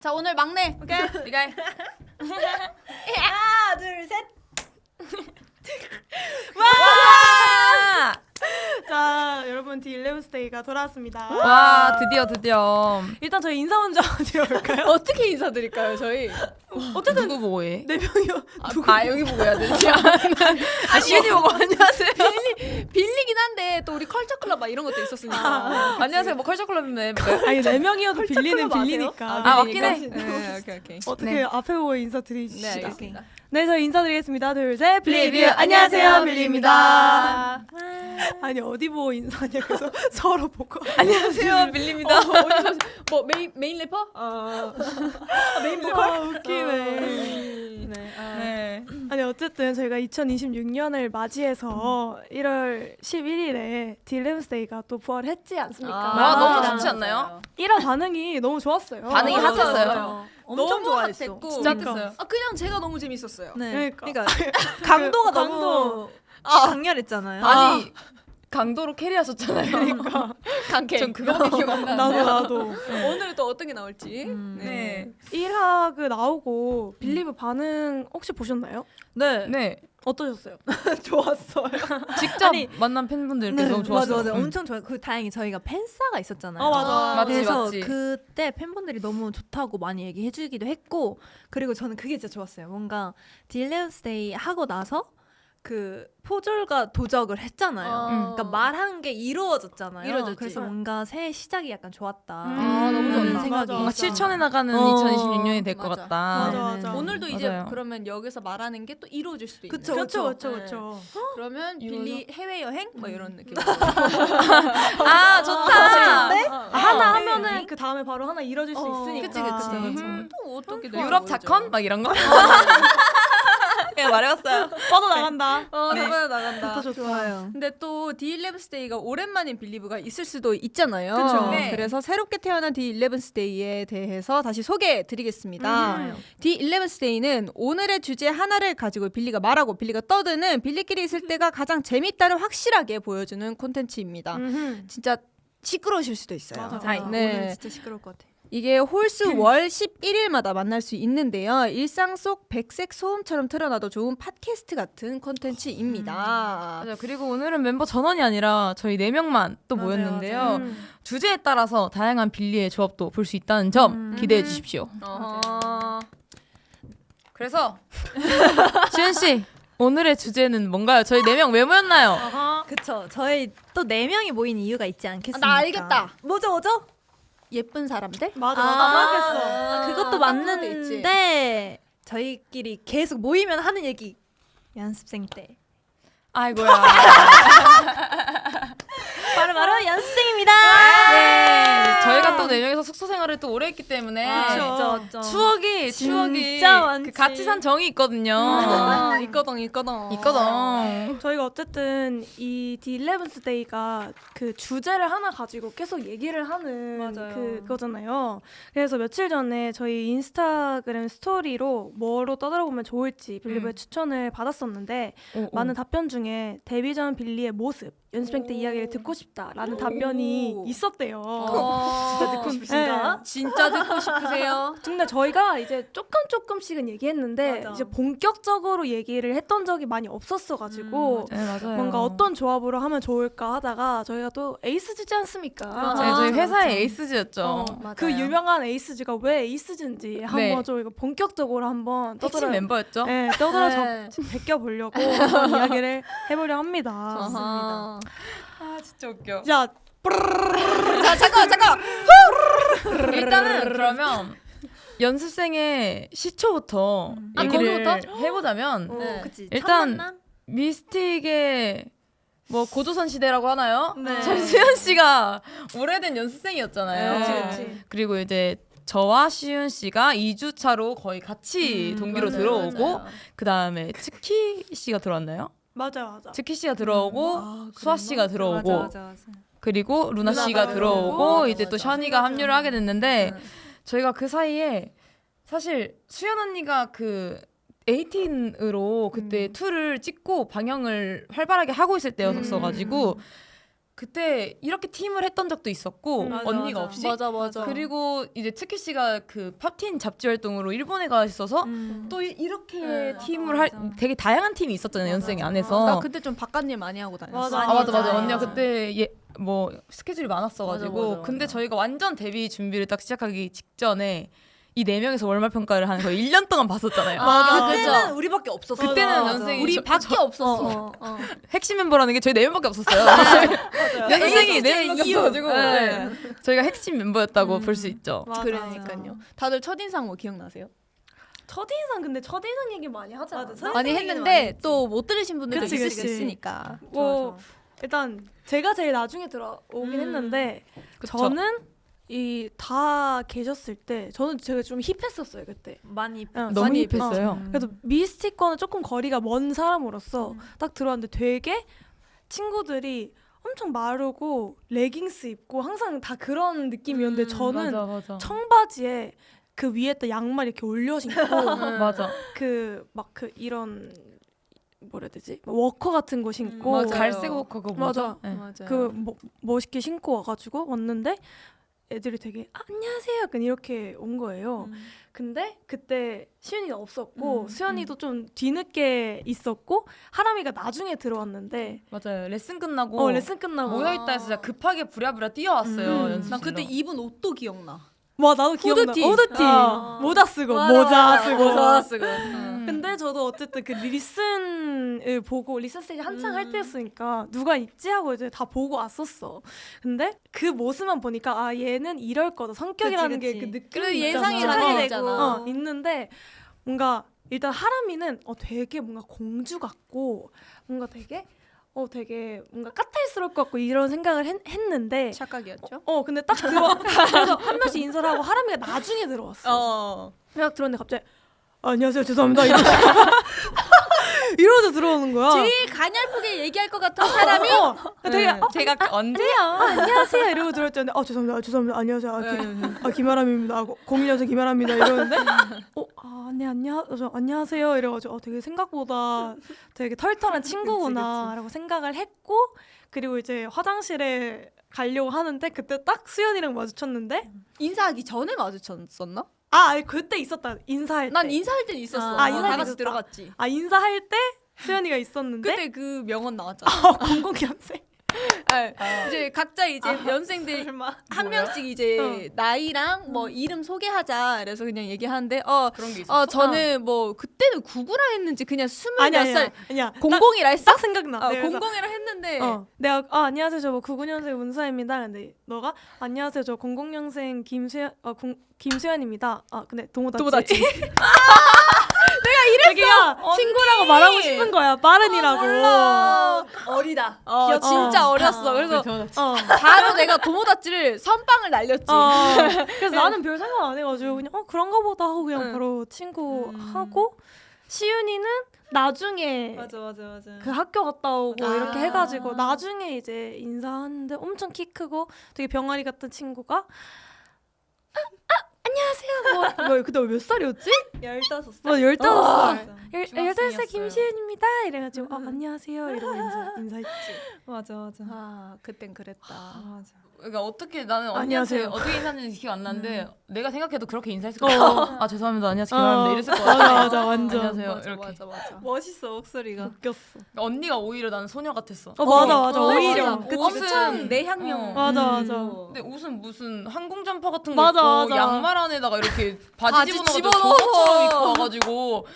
자 오늘 막내. 오케이. 네가 해. 하나, 둘, 셋. 와! 자, 여러분 D11스테이가 돌아왔습니다. 와 드디어. 일단 저희 인사 먼저 드려볼까요? 어떻게 인사드릴까요 저희? 어쨌든 누구 보고 해? 네 명이요. 아 여기 보고 해야 되지? 시윤이 보고 안녕하세요. 빌리긴 한데 또 우리 컬처클럽 막 이런 것도 있었으니까. 안녕하세요. 뭐 컬처클럽인데. 아니 네 명이어도 빌리는 컬처클럽 빌리니까. 아 맞긴 해. 빌리니까. 네, 오케이. 어떻게 네. 앞에 보고 인사드리시죠? 네 알겠습니다. 네, 저희 인사드리겠습니다. 둘, 셋. 빌리뷰. 안녕하세요, 빌리입니다. 아니 어디 보고 인사하냐 그래서 서로 보고. 안녕하세요 빌리입니다. 어디서 뭐 메인 래퍼? 메인 보컬? 웃기네. 네. 네. 아니 어쨌든 저희가 2026년을 맞이해서 1월 11일에 D11스테이가 또 부활했지 않습니까? 와, 너무 맞아요. 좋지 않나요? 1화 반응이 너무 좋았어요. 반응이 맞아요. 핫했어요. 엄청 너무 좋아했어. 핫했고 진짜 핫했어요. 아 그냥 제가 너무 재밌었어요. 네. 그러니까. 강도가 강도. 너무 강렬했잖아요. 아니 강도로 캐리하셨잖아요. 그러니까 강캐. 전 그거밖에 기억 안 나는데요. 나도 오늘 또 어떤 게 나올지. 네. 1화 그 나오고 빌리브 반응 혹시 보셨나요? 네. 네. 어떠셨어요? 좋았어요. 직접 아니, 만난 팬분들께 너무 좋았어요. 맞아. 엄청 좋아요. 그 다행히 저희가 팬싸가 있었잖아요. 맞아. 맞지, 그래서 맞지. 그때 팬분들이 너무 좋다고 많이 얘기해주기도 했고, 그리고 저는 그게 진짜 좋았어요. 뭔가 딜레우스데이 하고 나서 그 포졸과 도적을 했잖아요. 그러니까 말한 게 이루어졌잖아요. 이루어졌지. 그래서 뭔가 새해 시작이 약간 좋았다. 아, 너무 그런 좋다. 생각이 맞아. 뭔가 실천해 나가는 어. 2026년이 될 것 맞아. 같다. 맞아, 네네. 맞아. 오늘도 이제 맞아요. 그러면 여기서 말하는 게 또 이루어질 수도 있는. 그쵸, 그렇죠, 그쵸. 그렇죠, 그렇죠. 그러면 빌리 해외 여행 뭐 이런 느낌. 아 좋다. 하나 하면은 그 다음에 바로 하나 이뤄질 수 있으니까. 그치, 그치. 또 어떻게 유럽 자컨 막 이런 거. 그냥 말해봤어요. 뻗어 나간다. 나간다. 좋다, 좋다. 좋아요. 근데 또 D11스데이가 오랜만인 빌리브가 있을 수도 있잖아요. 그쵸. 네. 그래서 새롭게 태어난 D11스데이에 대해서 다시 소개해드리겠습니다. D11스데이는 오늘의 주제 하나를 가지고 빌리가 말하고 빌리가 떠드는 빌리끼리 있을 때가 가장 재밌다를 확실하게 보여주는 콘텐츠입니다. 진짜 시끄러우실 수도 있어요. 맞아. 네. 오늘 진짜 시끄러울 것 같아. 이게 홀수 월 11일마다 만날 수 있는데요. 일상 속 백색 소음처럼 틀어놔도 좋은 팟캐스트 같은 콘텐츠입니다. 맞아요. 그리고 오늘은 멤버 전원이 아니라 저희 4명만 또 맞아요, 모였는데요. 맞아요. 주제에 따라서 다양한 빌리의 조합도 볼 수 있다는 점 기대해 주십시오. 그래서 시은 씨 오늘의 주제는 뭔가요? 저희 4명 왜 모였나요? 그쵸. 저희 또 4명이 모인 이유가 있지 않겠습니까? 나 알겠다. 뭐죠? 예쁜 사람들? 맞아, 아, 맞아. 그것도 맞는데 저희끼리 계속 모이면 하는 얘기. 연습생 때. 아이고야. 바로 연습생입니다. 네, 저희가 또 4명이서 숙소 생활을 또 오래 했기 때문에 그쵸. 추억이 진짜 많지. 그 같이 산 정이 있거든요. 있거든. 있거든. 저희가 어쨌든 이 D11스데이가 그 주제를 하나 가지고 계속 얘기를 하는 맞아요. 그거잖아요. 그래서 며칠 전에 저희 인스타그램 스토리로 뭐로 떠들어보면 좋을지 빌리브의 추천을 받았었는데 많은 답변 중에 데뷔 전 빌리의 모습, 연습생 때 이야기를 듣고 싶다라는 답변이 있었대요. 진짜 듣고 싶으신가? 진짜 듣고 싶으세요? 근데 저희가 이제 조금씩은 얘기했는데 맞아. 이제 본격적으로 얘기를 했던 적이 많이 없었어가지고 네, 맞아요. 뭔가 어떤 조합으로 하면 좋을까 하다가 저희가 또 에이스즈지 않습니까? 네, 저희 회사의 에이스즈였죠. 그 유명한 에이스즈가 왜 에이스즈인지 한번 저희가 본격적으로 한번 핵심 멤버였죠. 네, 떠들어 베껴보려고 한번 이야기를 해보려 합니다. 좋습니다. 아 진짜 웃겨. 자, 자 잠깐. 일단은 그러면 연습생의 시초부터 얘기를 거기부터? 해보자면 네. 그치. 일단 첫 만남? 미스틱의 뭐 고조선 시대라고 하나요? 네. 저희 수현 씨가 오래된 연습생이었잖아요. 그치. 그리고 이제 저와 시윤 씨가 2주 차로 거의 같이 동기로 맞아요, 들어오고 맞아요. 그 다음에 츠키 씨가 들어왔나요? 맞아. 츠키 씨가 들어오고 수아 씨가 들어오고 맞아. 그리고 루나 씨가 루나가 들어오고 들어오고, 이제 또 션이가 합류를 하게 됐는데 저희가 그 사이에 사실 수연 언니가 그 18으로 그때 2를 찍고 방영을 활발하게 하고 있을 때였었어가지고 그때 이렇게 팀을 했던 적도 있었고 맞아, 언니가 맞아. 없이 맞아. 그리고 이제 츠키 씨가 그 팝틴 잡지 활동으로 일본에 가 있어서 또 이렇게 팀을 할 맞아. 되게 다양한 팀이 있었잖아요 연생이 안에서. 나 그때 좀 바깥 일 많이 하고 다녔어. 맞아. 맞아. 맞아. 언니가 그때 뭐 스케줄이 많았어가지고 맞아. 근데 저희가 완전 데뷔 준비를 딱 시작하기 직전에 이 4명에서 월말 평가를 하는 거 1년 동안 봤었잖아요. 그때는 우리밖에 없었어. 그때는 맞아. 연생이 우리 밖에 없었어. 핵심 멤버라는 게 저희 4명밖에 없었어요. 연생이 4명밖에 없어가지고 네. 저희가 핵심 멤버였다고 볼 수 있죠. 맞아. 그러니까요. 다들 첫인상 뭐 기억나세요? 첫인상 근데 첫인상 얘기 많이 하잖아. 맞아. 많이 했는데 또 못 들으신 분들도 그치, 있을 그치. 수 있으니까. 뭐 일단 제가 제일 나중에 들어오긴 했는데 그쵸. 저는 이 다 계셨을 때 저는 제가 좀 힙했었어요 그때. 많이 너무 많이 힙했어요. 그래도 미스틱과는 조금 거리가 먼 사람으로서 딱 들어왔는데 되게 친구들이 엄청 마르고 레깅스 입고 항상 다 그런 느낌이었는데 저는 맞아. 청바지에 그 위에다 양말 이렇게 올려 신고 맞아. 그 막 그 이런 뭐라 해야 되지? 워커 같은 거 신고 맞아요. 갈색 옷 그거 뭐죠? 맞아. 네. 맞아요. 그 멋있게 신고 와가지고 왔는데 애들이 되게 안녕하세요 약간 이렇게 온 거예요. 근데 그때 시윤이가 없었고 수연이도 좀 뒤늦게 있었고 하람이가 나중에 들어왔는데 맞아요. 레슨 끝나고 레슨 끝나고 모여있다 해서 진짜 급하게 부랴부랴 뛰어왔어요. 연습실로. 난 그때 입은 옷도 기억나. 와 나도 기억나. 후드티. 후드티 모자 쓰고 모자 쓰고. 근데 저도 어쨌든 그 리슨을 보고 리슨 스테이지 한창 할 때였으니까 누가 있지 하고 이제 다 보고 왔었어. 근데 그 모습만 보니까 아 얘는 이럴 거다 성격이라는 그치, 게 그 그치. 느낌이 그래 예상이 있잖아. 많이 되고. 되잖아. 있는데 뭔가 일단 하람이는 되게 뭔가 공주 같고 뭔가 되게 뭔가 까탈스러울 것 같고 이런 생각을 했는데 착각이었죠? 근데 딱 그래서 한 명씩 인사를 하고 하람이가 나중에 들어왔어. 딱 들었는데 갑자기 안녕하세요 죄송합니다 이러면서 들어오는 거야. 제일 가냘프게 얘기할 것 같은 사람이 되게 제가 언제? 안녕하세요 이러고 들었는데 죄송합니다 안녕하세요 김아람입니다 01년생 김아람입니다 이러는데 네 안녕하세요 이래가지고 되게 생각보다 되게 털털한 친구구나라고 생각을 했고 그리고 이제 화장실에 가려고 하는데 그때 딱 수연이랑 마주쳤는데 인사하기 전에 마주쳤었나? 아니, 그때 있었다 인사할 때. 난 인사할 땐 있었어. 인사할 다 때 같이 있었다. 들어갔지. 인사할 때 수연이가 있었는데 그때 그 명언 나왔잖아. 00년생 이제 각자 이제 연생들 한 명씩 이제 나이랑 뭐 이름 소개하자. 그래서 그냥 얘기하는데 그런 게 있었어? 저는 뭐 그때는 99라 했는지 그냥 20몇 아니야 살 아니야 00이라 했어? 딱 생각나. 내가 그래서 00이라 했는데 내가 안녕하세요 저 99년생 문서입니다. 근데 너가 안녕하세요 저 00년생 김수연입니다. 근데 도모다치. 내가 이랬어. 친구라고 말하고 싶은 거야. 빠른이라고. 어리다. 진짜 어렸어. 그래서 바로 내가 도모다치를 선빵을 날렸지. 그래서 나는 별 생각 안 해가지고 그냥 그런가 보다 하고 그냥 바로 친구 하고 시윤이는 나중에 맞아. 그 학교 갔다 오고 이렇게 해가지고 나중에 이제 인사하는데 엄청 키 크고 되게 병아리 같은 친구가 안녕하세요. 뭐 그때 몇 살이었지? 15살. 15살. 중학생이었어요. 18살 김시윤입니다. 이래가지고 안녕하세요. 이러고 인사했지. 맞아. 그땐 그랬다. 맞아. 그러니까 어떻게 나는 안녕하세요. 언니한테 어떻게 인사했는지 기억 안 나는데 내가 생각해도 그렇게 인사했을 것 같아. 죄송합니다. 안녕하세요. 김아람입니다. 이랬을 것 같아. 맞아 완전 안녕하세요. 이렇게. 맞아. 멋있어 목소리가. 웃겼어. 언니가 오히려 나는 소녀 같았어. 맞아 오히려. 옷은 내향형. 맞아. 근데 옷은 무슨 항공 점퍼 같은 거 맞아, 입고 맞아. 양말 안에다가 이렇게 바지 바지 집어넣어가지고 집어넣어서. 저것처럼 입고 와가지고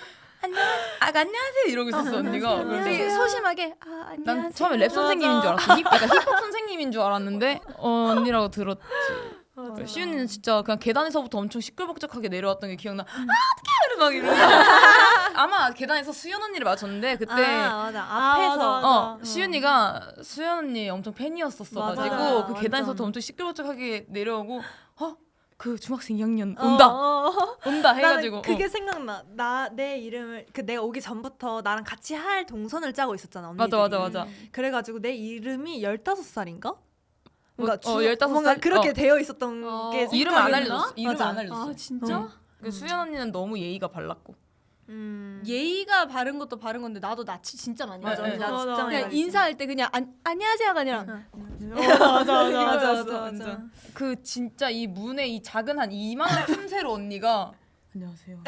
안녕하세요 이러고 있었어 언니가. 그래서 되게 소심하게 난 처음에 랩 선생님인 줄 알았어. 그러니까 힙합 선생님인 줄 알았는데 언니라고 들었지. 시윤이는 진짜 그냥 계단에서부터 엄청 시끌벅적하게 내려왔던 게 기억나. 어떡해 막 이러면서 아마 계단에서 수연 언니를 맞췄는데 그때 맞아. 앞에서. 맞아. 시윤이가 수연 언니 엄청 팬이었었어가지고 맞아, 그 계단에서부터 완전. 엄청 시끌벅적하게 내려오고 그 중학생 2학년 온다 해가지고 나는 그게 생각나. 내 이름을 내가 오기 전부터 나랑 같이 할 동선을 짜고 있었잖아. 언니들이. 맞아. 그래가지고 내 이름이 15살인가? 뭔가 15살? 뭔가 그렇게 되어 있었던 게 이름 안 생각이 알려줬어. 나? 이름 맞아. 안 알려줬어. 진짜? 수연 언니는 너무 예의가 발랐고 예의가 바른 것도 바른 건데 나도 낯이 진짜 많이 맞아, 가요. 나 맞아. 진짜 많이 그냥 가리지. 인사할 때 그냥 안녕하세요가 아니라 맞아. 그 진짜 이 문에 이 작은 한 이만한 틈새로 언니가 안녕하세요.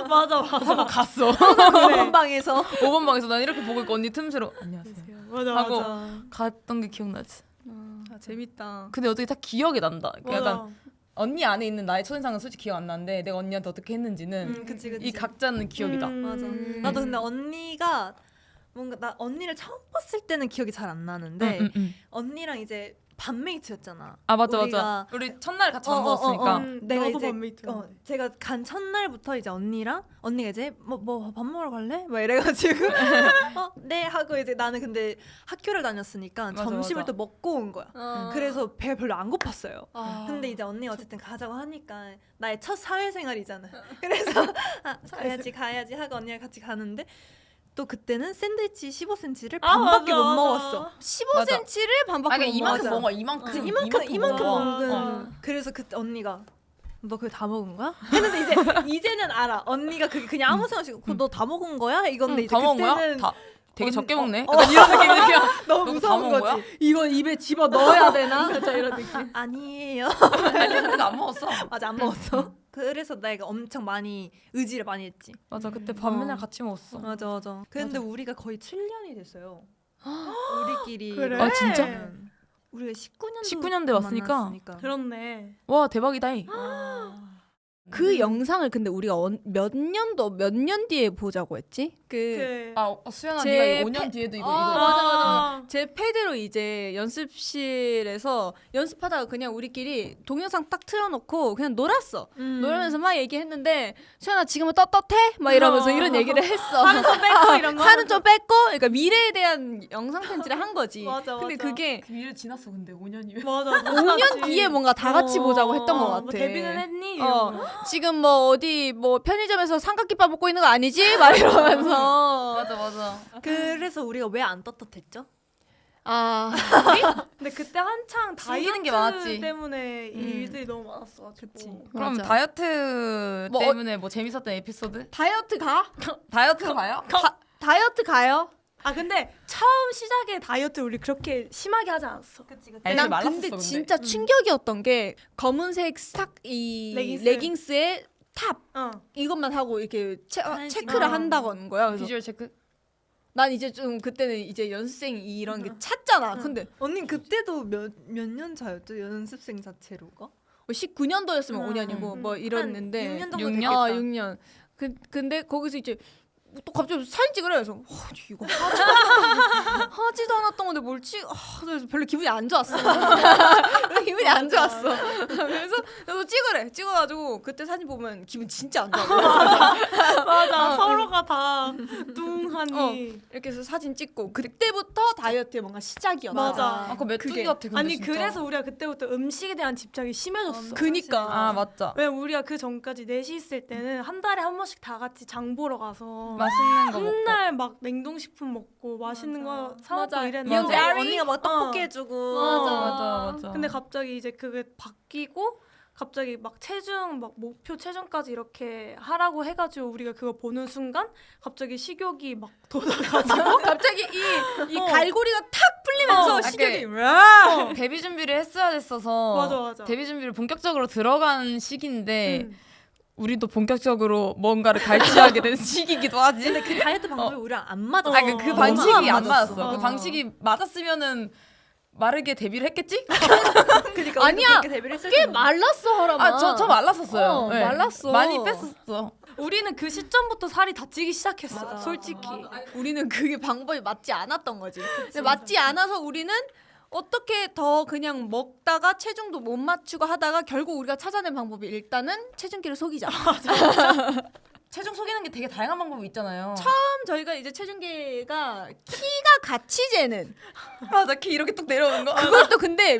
맞아. 하고 갔어. 5번 방에서 5번 방에서 난 이렇게 보고 있고 언니 틈새로 안녕하세요. 맞아. 하고 맞아. 갔던 게 기억나지. 재밌다. 근데 어떻게 다 기억이 난다. 맞아. 약간 언니 안에 있는 나의 첫인상은 솔직히 기억 안 나는데 내가 언니한테 어떻게 했는지는 그치. 이 각자는 기억이다. 맞아. 나도 근데 언니가 뭔가 나 언니를 처음 봤을 때는 기억이 잘 안 나는데 언니랑 이제 반메이트였잖아. 아 맞아 우리가 맞아. 우리 첫날 같이 밥 먹었으니까. 내가 나도 이제 반메이트. 제가 간 첫날부터 이제 언니랑 언니가 이제 뭐 밥 먹으러 갈래? 막 이래가지고 네 하고 이제 나는 근데 학교를 다녔으니까 맞아, 점심을 맞아. 또 먹고 온 거야. 그래서 배가 별로 안 고팠어요. 아. 근데 이제 언니가 어쨌든 가자고 하니까 나의 첫 사회생활이잖아. 그래서 가야지 하고 언니랑 같이 가는데 또 그때는 샌드위치 15cm를 반밖에 못 먹었어. 15cm를 반밖에 아니 못 이만큼 맞아. 먹어 이만큼 이만큼 먹어. 먹은. 그래서 그때 언니가 너 그거 다 먹은 거야? 했는데 이제는 알아. 언니가 그게 그냥 아무 생각 없이 그거 너 다 먹은 거야? 이건데 이제 다 먹은 거야? 그때는 다 되게 적게 먹네. 어. 약간 이런 느낌이야. 너무 너 무서운 다 먹은 거야? 거지. 이건 입에 집어 넣어야 되나? 진짜 이런 느낌. 아니에요. 아니 근데 안 먹었어. 맞아 안 먹었어. 그래서 내가 엄청 많이 의지를 많이 했지. 맞아 그때 밥 맨날 같이 먹었어. 맞아. 근데 우리가 거의 7년이 됐어요. 우리끼리. 그래? 아, 진짜? 우리가 19년도 19년대 왔으니까? 그렇네. 와 대박이다. 그 영상을 근데 우리가 몇 년 뒤에 보자고 했지? 아 수연아 제 네가 이거 5년 뒤에도 이거 맞아. 제 패드로 이제 연습실에서 연습하다가 그냥 우리끼리 동영상 딱 틀어놓고 그냥 놀았어. 놀면서 막 얘기했는데 수연아 지금은 떳떳해? 막 이러면서 이런 얘기를 했어. 살은 좀 뺐고 이런 거. 살은 좀 뺐고 그러니까 미래에 대한 영상 편지를 한 거지. 맞아, 근데 맞아. 그게 그 미래 지났어 근데 5년이면. 맞아. 5년 뒤에 뭔가 다 같이 보자고 했던 것 같아. 뭐 데뷔는 했니? 지금 뭐 어디 뭐 편의점에서 삼각김밥 먹고 있는 거 아니지? 막 이러면서. 맞아. 그래서 우리가 왜 안 떳떳했죠? 아 근데 그때 한창 숨기는 게 다이어트 많았지. 때문에 일들이 너무 많았어. 그치. 그럼 맞아. 다이어트 뭐 때문에 뭐 재밌었던 에피소드? 다이어트 가? 다이어트 가요? 다이어트 가요? 아 근데 처음 시작에 다이어트 우리 그렇게 심하게 하지 않았어. 그치. 아니, 난 말랐었어, 근데 근데. 진짜 충격이었던 게 검은색 스탁 이 레깅스에 탑 이것만 하고 이렇게 체크를 한다는 거야. 그래서 비주얼 체크? 난 이제 좀 그때는 이제 연습생 이런 게 찼잖아. 근데 언니 그때도 몇 년 차였죠? 연습생 자체로가? 19년도였으면 5년이고 뭐 이랬는데 6년 정도 6년? 됐겠다. 6년. 근데 거기서 이제 또 갑자기 사진 찍으래. 그래서 이거 하지도 않았던 건데 뭘 찍? 그래서 별로 기분이 안 좋았어. 기분이 안 좋았어. 그래서 나도 찍으래. 찍어가지고 그때 사진 보면 기분 진짜 안 좋아. 맞아. 서로가 다 뚱하니. 이렇게 해서 사진 찍고 그때부터 다이어트의 뭔가 시작이었다. 맞아. 아 그거 메뚜기 같아 근데 아니 진짜. 그래서 우리가 그때부터 음식에 대한 집착이 심해졌어. 그니까. 아 맞자. 왜냐면 우리가 그 전까지 넷이 있을 때는 한 달에 한 번씩 다 같이 장 보러 가서 맛있는 거 먹고. 맨날 막 냉동식품 먹고 맛있는 거 사 먹고 맞아. 이랬는데 맞아. 언니가 막 떡볶이 해주고. 맞아. 근데 갑자기 이제 그게 바뀌고 갑자기 막 체중 막 목표 체중까지 이렇게 하라고 해가지고 우리가 그거 보는 순간 갑자기 식욕이 막 돋아가지고 갑자기 이 갈고리가 탁 풀리면서 아, 식욕이 데뷔 준비를 했어야 됐어서 맞아. 데뷔 준비를 본격적으로 들어간 시기인데 우리도 본격적으로 뭔가를 갈취하게 된 시기이기도 하지. 근데 그 다이어트 방법이 우리랑 안 맞았어. 아, 그 방식이 안 맞았어. 맞아. 그 방식이 맞았으면은 마르게 데뷔를 했겠지? 그러니까 아니야. 그렇게 데뷔를 했을 꽤 텐데. 말랐어 허라마. 아, 저 말랐었어요. 네. 말랐어. 많이 뺐었어. 우리는 그 시점부터 살이 다 찌기 시작했어. 맞아. 솔직히. 우리는 그게 방법이 맞지 않았던 거지. 근데 맞지 않아서 우리는 어떻게 더 그냥 먹다가 체중도 못 맞추고 하다가 결국 우리가 찾아낸 방법이 일단은 체중계를 속이자. 체중 속이는 게 되게 다양한 방법이 있잖아요. 처음 저희가 이제 체중계가 키가 같이 재는 맞아, 키 이렇게 뚝 내려오는 거. 그것도 근데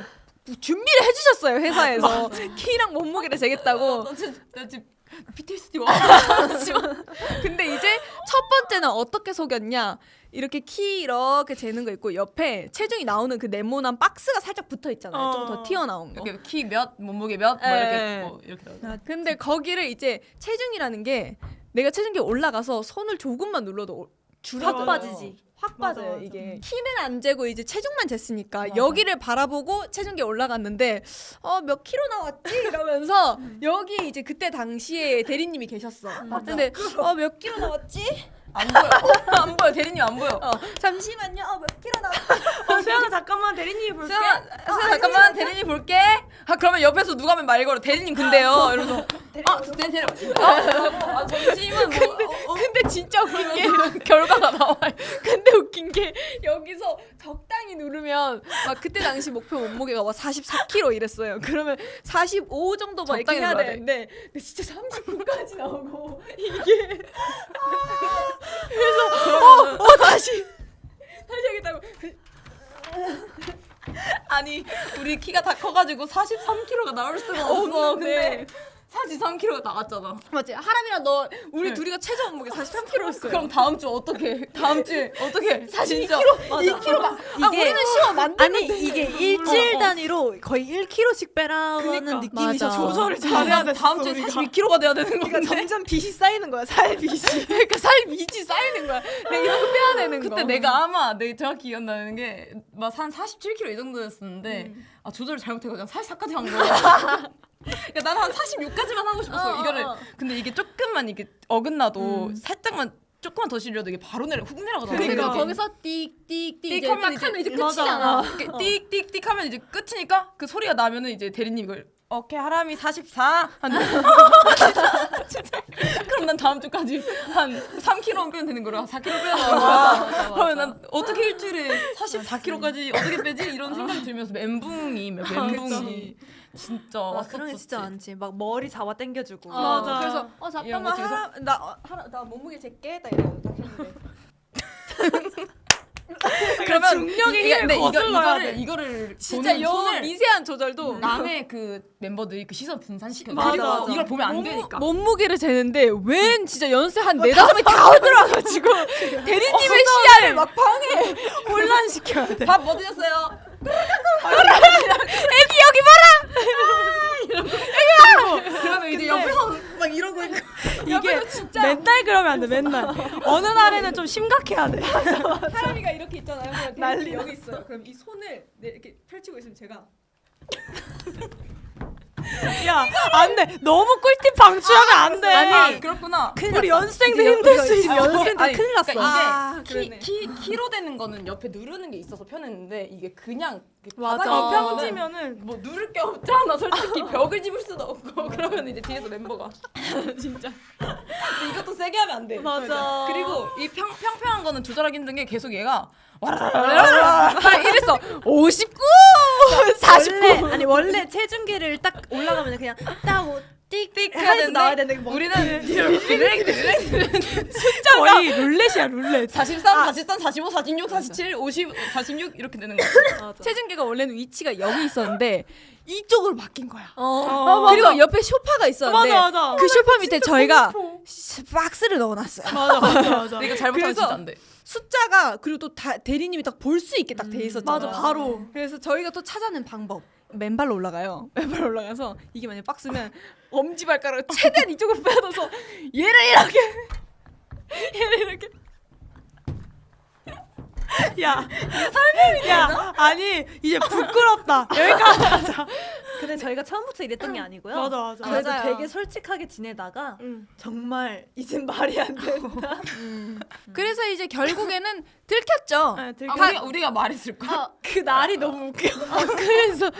준비를 해주셨어요 회사에서 키랑 몸무게를 재겠다고. 나 지금 PTSD 와. 근데 이제 첫 번째는 어떻게 속였냐? 이렇게 키 이렇게 재는 거 있고 옆에 체중이 나오는 그 네모난 박스가 살짝 붙어 있잖아요. 좀 더 튀어나온 거. 이렇게 키 몇, 몸무게 몇, 뭐 예. 이렇게 나오죠. 근데 거기를 이제 체중이라는 게 내가 체중계 올라가서 손을 조금만 눌러도 줄어들어요. 확 빠지지. 확 맞아, 빠져요. 맞아. 이게 키는 안 재고 이제 체중만 쟀으니까 여기를 바라보고 체중계 올라갔는데 몇 킬로 나왔지 이러면서 여기 이제 그때 당시에 대리님이 계셨어. 근데 몇 킬로 나왔지? 안 보여. 안 보여. 대리님 안 보여. 잠시만요. 몇 킬로 나왔지? 수연아 잠깐만 대리님이 볼게. 수연아 잠깐만 대리님 볼게. 그러면 옆에서 누가 하면 말 걸어. 대리님 근데요. 이러면서 대리님 잠시만 근데 진짜 웃긴 게 결과가 나와요. 근데 웃긴 게 여기서 적당히 누르면 막 그때 당시 목표 몸무게가 막 44kg 이랬어요. 그러면 45 정도만 이렇게 적당히 해야 눌러야 돼. 되는데 근데 진짜 39까지 나오고 이게 그래서 다시 하겠다고. 아니 우리 키가 다 커가지고 43kg가 나올 수가 없어. 근데 43kg가 나왔잖아. 맞지? 하람이랑 너 우리 네. 둘이가 최저 몸무게 43kg였어요. 그럼 다음 주 어떻게? 다음 주에 어떻게? 42kg, 2kg 막. 우리는 쉬워 만드는데 아니 이게 일주일 단위로 거의 1kg씩 빼라는 느낌이죠. 맞아. 조절을 잘해야 돼. 다음 주에 42kg가 돼야 되는 건데. 점점 빚이 쌓이는 거야. 살 빚이. 그러니까 살 미지 쌓이는 거야. 내가 이만큼 빼야 되는 거. 그때 내가 아마 내가 정확히 기억나는 게 막 한 47kg 이 정도였었는데 조절을 잘못해가지고 44까지 한 거야. 그러니까 나는 한 46까지만 하고 싶었어. 이거를 근데 이게 조금만 이게 어긋나도 살짝만 조금만 더 실려도 이게 바로 훅 내려가잖아. 그러니까 그러니까. 거기서 띡띡띡 이제 하면 딱 하면 이제 맞아. 끝이잖아. 띡띡띡 하면 이제 끝이니까 그 소리가 나면은 이제 대리님 이걸 오케이 하람이 44 하는데 진짜 그럼 난 다음 주까지 한 3kg만 빼면 되는 거라 4kg 빼야 나온 거야. 그러면 난 어떻게 일주일에 44kg까지 어떻게 빼지 이런 생각이 들면서 멘붕이 진짜 와, 그런 게 진짜 많지. 막 머리 잡아 당겨주고. 맞아. 그래서 이런 거 잠깐만 나 몸무게 잴게 딱 이러고 딱 했는데. 그러면 중력의 힘을 거슬러야 돼. 이거를 진짜 보는 요 손을 미세한 조절도 남의 그 멤버들이 그 시선 분산시켜. 맞아, 그리고 맞아. 이걸 보면 안 되니까. 몸무게를 재는데 웬 진짜 연세 한 4-5명이 다 들어와가지고 대리님의 시야를 막 방해 혼란시켜야 돼. 밥 뭐 드셨어요? 애기 여기 봐라. 그러면 이제 옆에서 막 이러고 있고. 이게 진짜 맨날 그러면 안 돼. 맨날. 어느 날에는 좀 심각해야 돼. 사람이가 이렇게 있잖아요. 그럼 난리 여기 있어요. 그럼 이 손을 이렇게 펼치고 있으면 제가 야, 안 돼. 너무 꿀팁 방출하면 안 돼. 아니 그렇구나. 우리 연습생도 힘들 수 있어. 연습생들 큰일 났어. 그러니까 이게 그러네. 키로 되는 거는 옆에 누르는 게 있어서 편했는데 이게 그냥 맞아. 바닥에 있는 거는 평지면은 뭐 누를 게 없잖아. 솔직히 벽을 집을 수도 없고 그러면 이제 뒤에서 멤버가 진짜 근데 이것도 세게 하면 안 돼. 맞아. 그리고 이 평평한 거는 조절하기 힘든 게 계속 얘가 막 이랬어. 59, 49. 원래 체중계를 딱 올라가면 그냥 딱뭐 띡띡 해야 해서 나와야 되는데 뭐 우리는 거의 룰렛이야, 룰렛. 43, 43, 45, 46, 47, 50, 46 이렇게 되는 거야. 체중계가 원래는 위치가 여기 있었는데 이쪽으로 바뀐 거야. 맞아. 그리고 옆에 쇼파가 있었는데 맞아. 그 쇼파 밑에 저희가 박스를 넣어놨어요. 맞아. 그러니까 잘못하면 그래서 진짜 안 돼. 숫자가 그리고 또 대리님이 딱 볼 수 있게 딱 돼 있었잖아. 맞아, 바로. 그래서 저희가 또 찾아낸 방법. 맨발로 올라가요. 맨발로 올라가서 이게 만약 박스면 엄지발가락을 최대한 이쪽으로 빼어서 얘를 이렇게 야, 야, 아니 이제 부끄럽다. 여기까지 하자. 근데 저희가 처음부터 이랬던 게 아니고요. 맞아. 그래도 맞아요. 되게 솔직하게 지내다가 응. 정말 이젠 말이 안 된다. 그래서 이제 결국에는 들켰죠. 네, 되게 우리가 말했을 거야. 그 날이 너무 웃겨. 그래서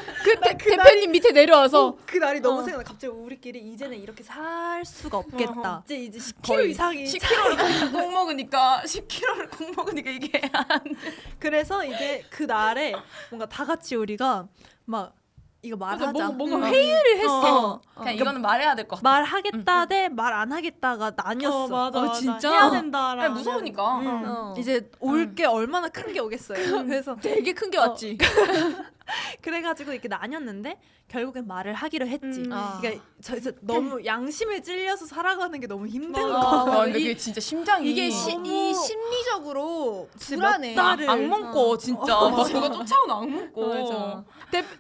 대표님 밑에 내려와서 그 날이 너무 생각나. 갑자기 우리끼리 이제는 이렇게 살 수가 없겠다. 이제 10kg 거의 이상이 10kg를 꼭 먹으니까 10kg를 꼭 먹으니까 이게 안 돼. 그래서 이제 그 날에 뭔가 다 같이 우리가 막 이거 말하자. 뭔가 회의를 했어. 그냥 이거는 말해야 될 것 같아. 말하겠다 대 말 안 하겠다가 나뉘었어. 맞아. 진짜? 해야 된다라는. 그냥 무서우니까. 이제 올 게 얼마나 큰 게 오겠어요. 그래서 되게 큰 게 왔지. 그래가지고 이렇게 나뉘었는데 결국엔 말을 하기로 했지. 아. 그러니까 저에서 너무 양심에 찔려서 살아가는 게 너무 힘든 맞아. 거야. 근데 그게 진짜 심장이 이게 이 심리적으로 불안해. 악몽 꿔 진짜. 막 누가 쫓아오는 악몽 꿔. 맞아.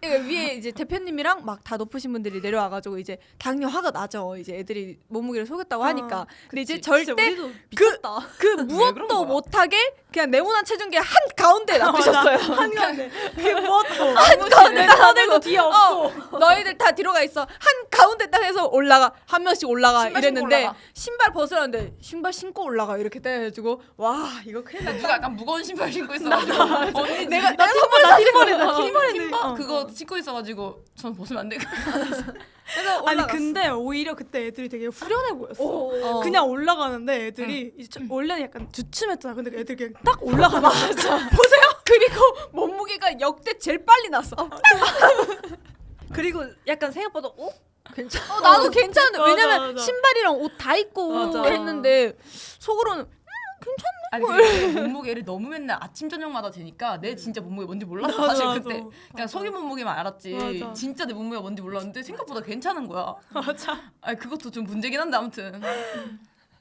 위에 이제 대표님이랑 막 다 높으신 분들이 내려와가지고 이제 당연히 화가 나죠. 이제 애들이 몸무게를 속였다고 하니까. 근데 이제 절대 그 무엇도 못하게 그냥 네모난 체중계 한 가운데 놔두셨어요. 한 가운데. 그 무엇도 한 가운데 딱 하늘고 뒤에 없고. 너희들 다 뒤로 가 있어. 한 가운데 딱 해서 올라가. 한 명씩 올라가 신발 이랬는데 신고 올라가. 신발 벗으라는데 신발 신고 올라가 이렇게 돼가지고 와 이거 큰일 났다. 누가 약간 무거운 신발 신고 있어가지고 언니 내가 흰머리다. 흰바 그거 신고 있어가지고 전 벗으면 안 돼. 그래서 아니 올라갔어. 근데 오히려 그때 애들이 되게 후련해 보였어. 어. 그냥 올라가는데 애들이 이제 원래는 약간 주춤했잖아. 근데 애들이 그냥 딱 올라가서 보세요. 그리고 몸무게가 역대 제일 빨리 났어. 그리고 약간 생각보다 괜찮아. 나도 괜찮은데 맞아, 왜냐면 맞아. 신발이랑 옷 다 입고 맞아. 했는데 속으로는 아니 근데 몸무게를 너무 맨날 아침 저녁마다 재니까 내 진짜 몸무게 뭔지 몰랐어. 맞아, 사실 맞아. 그때 그냥 속이 몸무게만 알았지. 맞아. 진짜 내 몸무게가 뭔지 몰랐는데 생각보다 괜찮은 거야. 맞아. 아니 그것도 좀 문제긴 한데 아무튼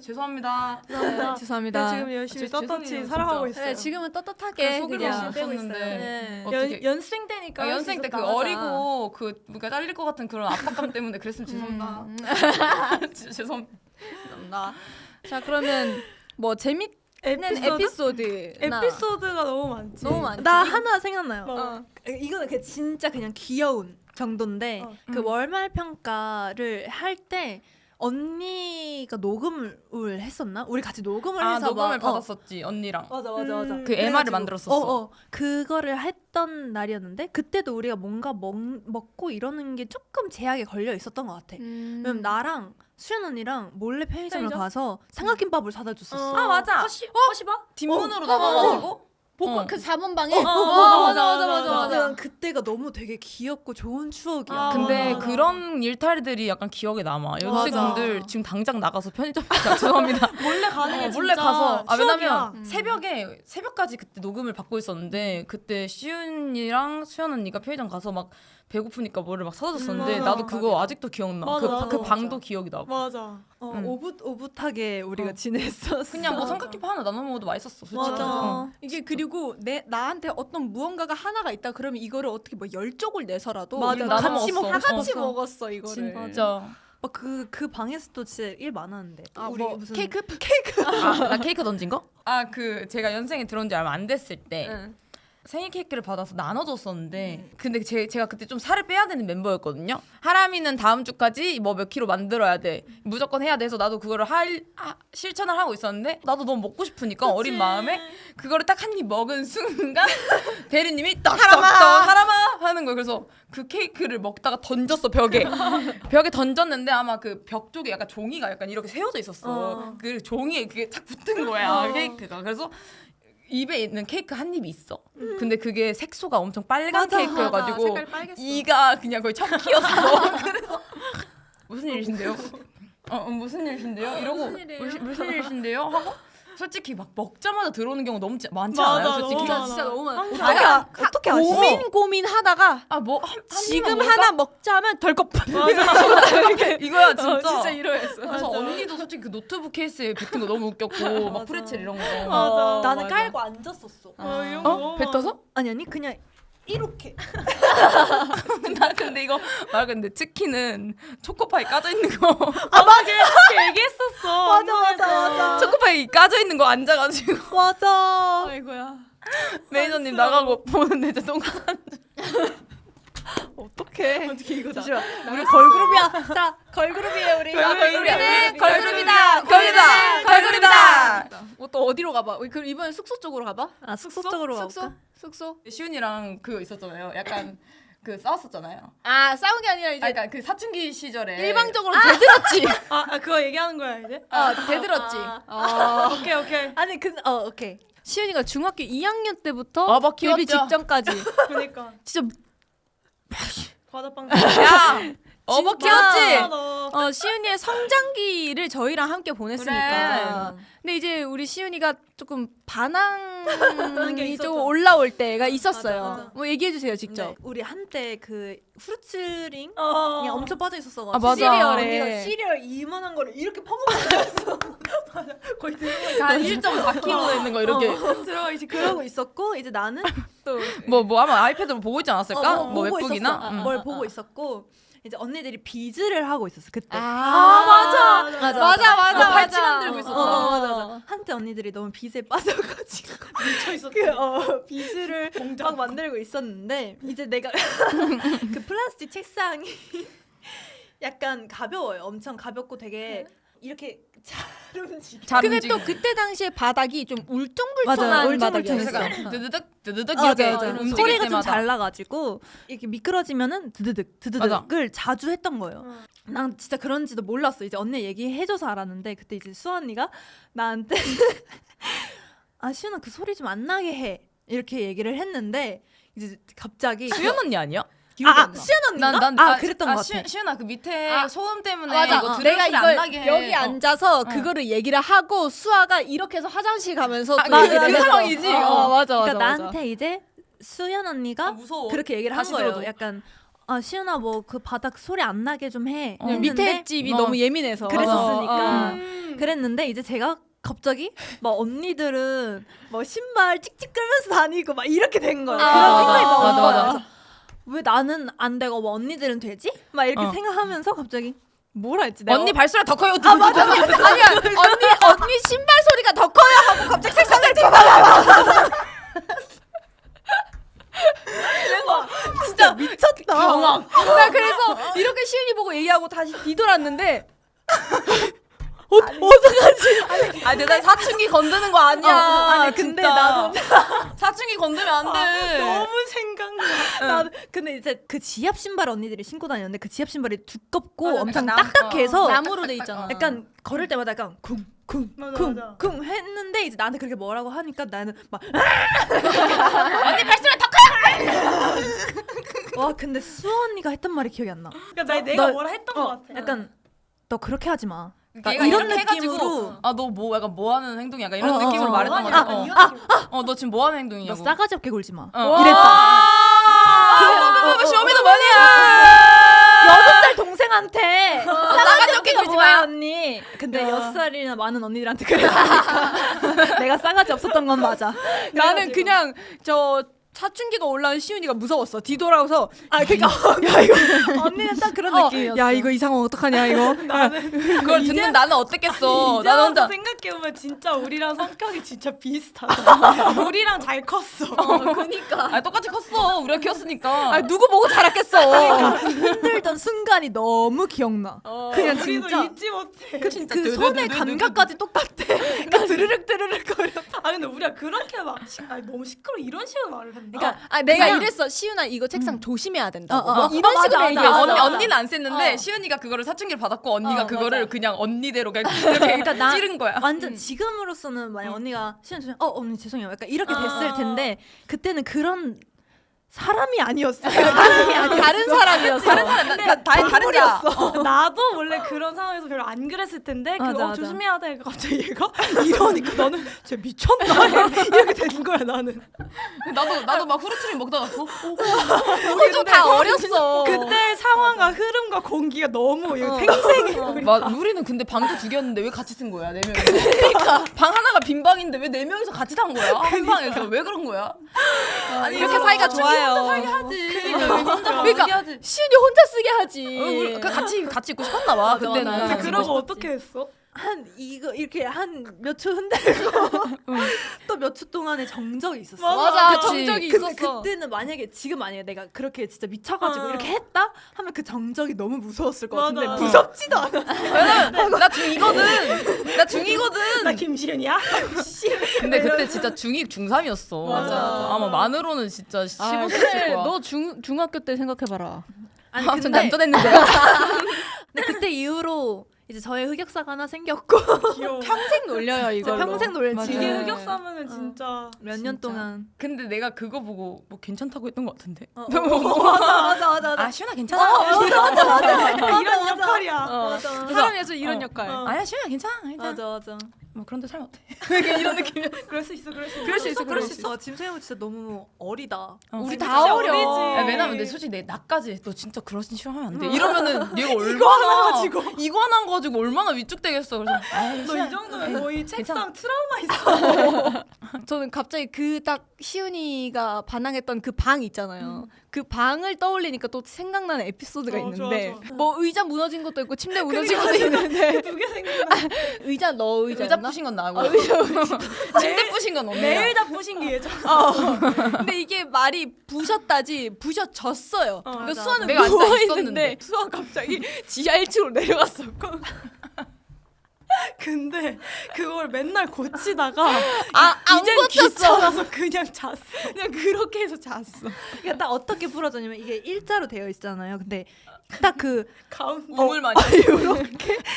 죄송합니다. 죄송합니다. 지금 열심히 저 떳떳이 죄송해요, 살아가고 진짜. 있어요. 네, 지금은 떳떳하게 속이고 그냥 있었는데 네. 어떻게 연습생 때니까 할수 연생 때 그 있었다. 어리고 그 뭔가 잘릴 것 같은 그런 압박감 때문에 그랬으면 죄송합니다. 진짜 죄송합니다. 자 그러면 뭐 재밌는 에피소드가 너무 많지. 너무 많지. 나 하나 생각나요. 뭐. 이거는 진짜 그냥 귀여운 정도인데 그 월말 평가를 할 때 언니가 녹음을 했었나? 우리 같이 녹음을 아 해서 녹음을 막, 받았었지 언니랑. 맞아. 그 MR을 만들었었어. 그거를 했던 날이었는데 그때도 우리가 뭔가 먹고 이러는 게 조금 제약에 걸려 있었던 것 같아. 왜냐면 나랑 수연 언니랑 몰래 편의점을 편의점? 가서 삼각김밥을 사다 줬었어. 아 맞아. 허시바? 뒷문으로 나가가지고. 복권 그 4번 방에 맞아. 그때가 너무 되게 귀엽고 좋은 추억이야. 아, 근데 맞아. 그런 일탈들이 약간 기억에 남아. 연습생분들 맞아. 지금 당장 나가서 편의점 죄송합니다. 몰래 가는 게 몰래 진짜 가서 추억이야. 왜냐면 새벽까지 그때 녹음을 받고 있었는데 그때 시윤이랑 수연 언니가 편의점 가서 막 배고프니까 뭐를 막 사다 줬었는데 맞아. 나도 그거 아직도 기억나. 맞아, 그 맞아. 방도 기억이 나. 맞아. 오붓오붓하게 우리가 지냈었어. 그냥 뭐 삼각김밥 하나 나눠 먹어도 맛있었어. 솔직히. 맞아. 어. 이게 그리고 나한테 어떤 무언가가 하나가 있다 그러면 이거를 어떻게 뭐 10쪽을 내서라도 맞아. 나눠 같이 먹었어. 다 같이 맞아. 먹었어 이거를. 진짜. 그 방에서도 진짜 일 많았는데. 우리 우리 무슨 케이크 나 케이크 던진 거? 아 그 제가 연생에 들어온 지 얼마 안 됐을 때 응. 생일 케이크를 받아서 나눠줬었는데 근데 제가 그때 좀 살을 빼야 되는 멤버였거든요. 하람이는 다음 주까지 뭐 몇 킬로 만들어야 돼. 무조건 해야 돼서 나도 그거를 실천을 하고 있었는데 나도 너무 먹고 싶으니까 어린 마음에 그거를 딱 한 입 먹은 순간 대리님이 떡떡떡 하람아 하는 거예요. 그래서 그 케이크를 먹다가 던졌어 벽에 던졌는데 아마 그 벽 쪽에 약간 종이가 약간 이렇게 세워져 있었어. 그 종이에 그게 딱 붙은 거야 케이크가. 그래서 입에 있는 케이크 한 입이 있어. 근데 그게 색소가 엄청 빨간 케이크여가지고 색깔 빨갰어. 이가 그냥 거의 척키였어. 그래서 무슨 일이신데요? 무슨 일이신데요? 이러고 무슨 일이신데요? 하고 솔직히 막 먹자마자 들어오는 경우 너무 많지 맞아, 않아요? 솔직히 너무 많아. 진짜 너무 많아. 항상. 어떻게 아시죠? 고민하다가 지금 하나 먹자면 덜컥 이거야 진짜. 진짜 이러했어. 그래서 언니도 솔직히 그 노트북 케이스에 뱉은 거 너무 웃겼고 막 프레첼 이런 거. 맞아. 나는 깔고 앉았었어. 이런 거 너무 뱉어서? 아니 그냥 이렇게. 나 근데 이거 근데 치킨은 초코파이 까져 있는 거. 그렇게 얘기했었어. 맞아. 초코파이 까져 있는 거 앉아가지고 맞아. 아이고야. 매니저님 나가고 보는데 저 똥. 어떡해. 어떻게 이거 다. 우리 걸그룹이야. 자, 걸그룹이에요 우리. 우리는 걸그룹이다. 걸그룹이다. 뭐 또 어디로 가봐? 그럼 이번엔 숙소 쪽으로 가봐. 아 숙소 쪽으로 가볼까? 숙소. 시윤이랑 그거 있었잖아요. 약간 그 싸웠었잖아요. 아 싸운 게 아니라 이제 그러니까 그 사춘기 시절에 일방적으로 대들었지. 그거 얘기하는 거야 이제? 대들었지. 오케이. 아니 오케이. 시윤이가 중학교 2학년 때부터 막 데뷔 귀엽죠? 직전까지 그러니까 진짜 과자빵. 야 귀엽지? 시윤이의 성장기를 저희랑 함께 보냈으니까. 그래. 근데 이제 우리 시윤이가 조금 반항이 좀 올라올 때가 있었어요. 맞아. 뭐 얘기해 주세요, 직접. 네, 우리 한때 그 후르츠링 그냥 엄청 빠져 있었어가지고 아, 맞아. 시리얼에. 언니가 시리얼 이만한 거를 이렇게 퍼먹었어. 거의 들고 한 1.4kg 있는 거 이렇게 들어 이제 그러고 있었고 이제 나는 또 뭐 아마 아이패드로 보고 있지 않았을까? 뭐 보고 웹북이나? 있었어. 응. 뭘 보고 있었고 이제 언니들이 비즈를 하고 있었어 그때. 맞아. 맞아. 팔찌 만들고 있었어. 맞아. 한때 언니들이 너무 비즈에 빠져가지고 미쳐 있었어. 비즈를 막 만들고 있었는데 이제 내가 그 플라스틱 책상이 약간 가벼워요. 엄청 가볍고 되게 이렇게 잘 움직여. 잘 근데 움직여. 또 그때 당시에 바닥이 좀 맞아요. 울퉁불퉁한 울퉁불퉁했어요. 바닥이었어요. 드드득 맞아, 이렇게 맞아. 움직일 소리가 좀 때마다. 잘 나가지고 이렇게 미끄러지면은 드드득을 자주 했던 거예요. 난 진짜 그런지도 몰랐어. 이제 언니 얘기해줘서 알았는데 그때 이제 수아 언니가 나한테 아 시윤아 그 소리 좀 안 나게 해 이렇게 얘기를 했는데 이제 갑자기 수연 언니 아니야? 기억이 안 나. 시연 언니인가? 아, 그랬던 것 같아. 시연아 그 밑에 소음 때문에 맞아. 이거 들을 내가 소리 안 이걸 나게 해. 여기 앉아서 그거를 얘기를 하고 수아가 이렇게 해서 화장실 가면서 또 그 얘기를 했어. 상황이지. 맞아. 그러니까 나한테 이제 수연 언니가 무서워. 그렇게 얘기를 한 다시 거예요. 들어도. 약간 아 시연아 뭐 그 바닥 소리 안 나게 좀 해. 했는데 밑에 집이 너무 예민해서 그랬었으니까 그랬는데 이제 제가 갑자기 막 언니들은 뭐 신발 찍찍 끌면서 다니고 막 이렇게 된 거야. 그런 생각이 막 온 맞아, 거야. 맞아. 그래서 왜 나는 안 되고 뭐 언니들은 되지? 막 이렇게 어. 생각하면서 갑자기 뭐라 했지? 내가 언니 발소리 더 커요. 맞아. 아니야. 언니 신발 소리가 더 커요 하고 갑자기 책상을 뛰어. 진짜 미쳤다. 나 그래서 이렇게 시윤이 보고 얘기하고 다시 뒤돌았는데 아니 난 사춘기 건드는 거 아니야. 아니 근데 진짜. 나도 사춘기 건드면 안 돼. 너무 생각나. 나도 근데 이제 그 지압 신발 언니들이 신고 다녔는데 그 지압 신발이 두껍고 엄청 약간 딱딱해서 나무로 돼 있잖아. 약간 걸을 때마다 약간 쿵쿵쿵쿵 했는데 이제 나한테 그렇게 뭐라고 하니까 나는 막 언니 발소리 더 와 근데 수아 언니가 했던 말이 기억이 안 나. 그러니까 내가 너- 뭐라 했던 것 같아. 약간 너 그렇게 하지 마. 그러니까 그러니까 이런 이렇게 해가지고, 느낌으로 아 너 뭐 약간 뭐 하는 행동이 약간 이런 어, 느낌으로 어, 말했던 뭐 거야. 하냐, 너 지금 뭐 하는 너 행동이냐고. 싸가지 없게 굴지 마. 어. 이랬다. 쇼미더 머니야. 6살 동생한테 싸가지 없게 굴지 뭐야 마. 언니. 근데 6살이나 많은 언니들한테 그랬으니까 내가 싸가지 없었던 건 맞아. 나는 그냥 저 사춘기가 올라온 시윤이가 무서웠어. 뒤돌아서 그러니까 야 이거 언니는 딱 그런 어, 느낌이었어. 야 이거 이 상황 어떡하냐 이거. 그걸 듣는 나는 어땠겠어. 이제 나는 와서 혼자 생각해보면 진짜 우리랑 성격이 진짜 비슷하다. 우리랑 잘 컸어. 아 똑같이 컸어. 우리가 키웠으니까. 아 누구 보고 자랐겠어. 힘들던 순간이 너무 기억나. 그냥 우리도 진짜 잊지 못해. 그 손의 감각까지 똑같아. 그러니까 드르륵 거려. 아 근데 우리가 그렇게 막 너무 시끄러 이런 식으로 말을 했나? 그러니까 내가 그냥- 이랬어. 시윤아 이거 책상 조심해야 된다고. 어, 어. 뭐 이런 맞아, 식으로 맞아, 얘기했어. 맞아. 언니는 안 셌는데 어. 시은이가 그거를 사춘기를 받았고 언니가 어, 그거를 맞아. 그냥 언니대로 그냥 이렇게 나 찌른 거야. 완전 지금으로서는 만약 언니가 시연 죄송 언니 죄송해요. 약간 이렇게 됐을 텐데 그때는 그런 사람이 아니었어. 다른 사람이었어. 다른 사람 다른 자. 나도 원래 그런 상황에서 별로 안 그랬을 텐데 맞아, 그거 맞아. 조심해야 돼. 갑자기 얘가 이러니까 나는 진짜 미쳤나 이렇게 된 거야 나는. 나도 막 후루츠링 먹다가 우리도 다 어렸어. 그때 상황과 흐름과 공기가 너무 생생해. 우리는 근데 방도 두 개였는데 왜 같이 쓴 거야? 네 명이서. 그러니까 방 하나가 빈 방인데 왜 네 명이서 같이 탄 거야? 한 방에서 왜 그런 거야? 아니 이렇게 사이가 좋아요. 그러니까 시윤이 혼자 쓰게 하지. 우리 같이 있고 싶었나 봐. 그때는. 맞아. 근데 그러고 어떻게 했어? 한 이거 이렇게 한 몇 초 흔들고 또 몇 초 동안의 정적이 있었어. 맞아. 그치. 정적이 근데 있었어. 그때는 만약에 지금 만약에 내가 그렇게 진짜 미쳐가지고 이렇게 했다 하면 그 정적이 너무 무서웠을 것 같은데 맞아. 무섭지도 않아. 왜냐면 나 중2거든. 나 중2거든. 나 김시윤이야? 근데 그때 진짜 중2, 중3이었어. 맞아. 아마 만으로는 진짜 15세였을 그래. 거야. 너 중학교 때 생각해봐라. 아니 전 근데, 남자 됐는데요. 근데 그때 이후로 이제 저의 흑역사가 하나 생겼고 귀여워. 평생 놀려요 이거. 평생 놀지. 이게 맞아요. 흑역사면은 진짜 몇 년 동안. 근데 내가 그거 보고 뭐 괜찮다고 했던 것 같은데. 맞아. 아 시윤아 괜찮아. 이런 역할이야. 사람에서 이런 역할. 아니야 시윤아 괜찮아. 일단 맞아. 뭐 그런데 살면 어때? 이런 느낌이야. 그럴 수 있어. 그럴 수 있어. 그럴 수 있어. 지금 생각해보면 진짜 너무 어리다. 우리 진짜 다 어려. 어리지. 왜냐면 근데 솔직히 나까지 너 진짜 그러신 싫어하면 안 돼. 이러면은 얘가 얼마나 이거 하나 가지고 얼마나 위축되겠어. 그래서 너 이 정도면 거의 책상 트라우마 있어. 저는 갑자기 그 딱 시윤이가 반항했던 그 방 있잖아요. 그 방을 떠올리니까 또 생각나는 에피소드가 있는데 좋아. 뭐 의자 무너진 것도 있고 침대 무너진 것도 있는데 두개 생각나. 의자 너 의자 의자였나? 부신 건 나고 침대 부신 건 언니야. 매일 다 부신 게 예전. 근데 이게 말이 부셨다지 부셔졌어요. 그러니까 맞아, 수아는 내가 앉아 누워 있었는데. 있는데 수아 갑자기 지하 1층으로 내려갔었고 근데 그걸 맨날 고치다가 안 이젠 고쳤어. 귀찮아서 그냥 잤어. 그냥 그렇게 해서 잤어. 그러니까 딱 어떻게 풀어졌냐면 이게 일자로 되어 있잖아요. 근데 딱 그 가운데. 몸을 많이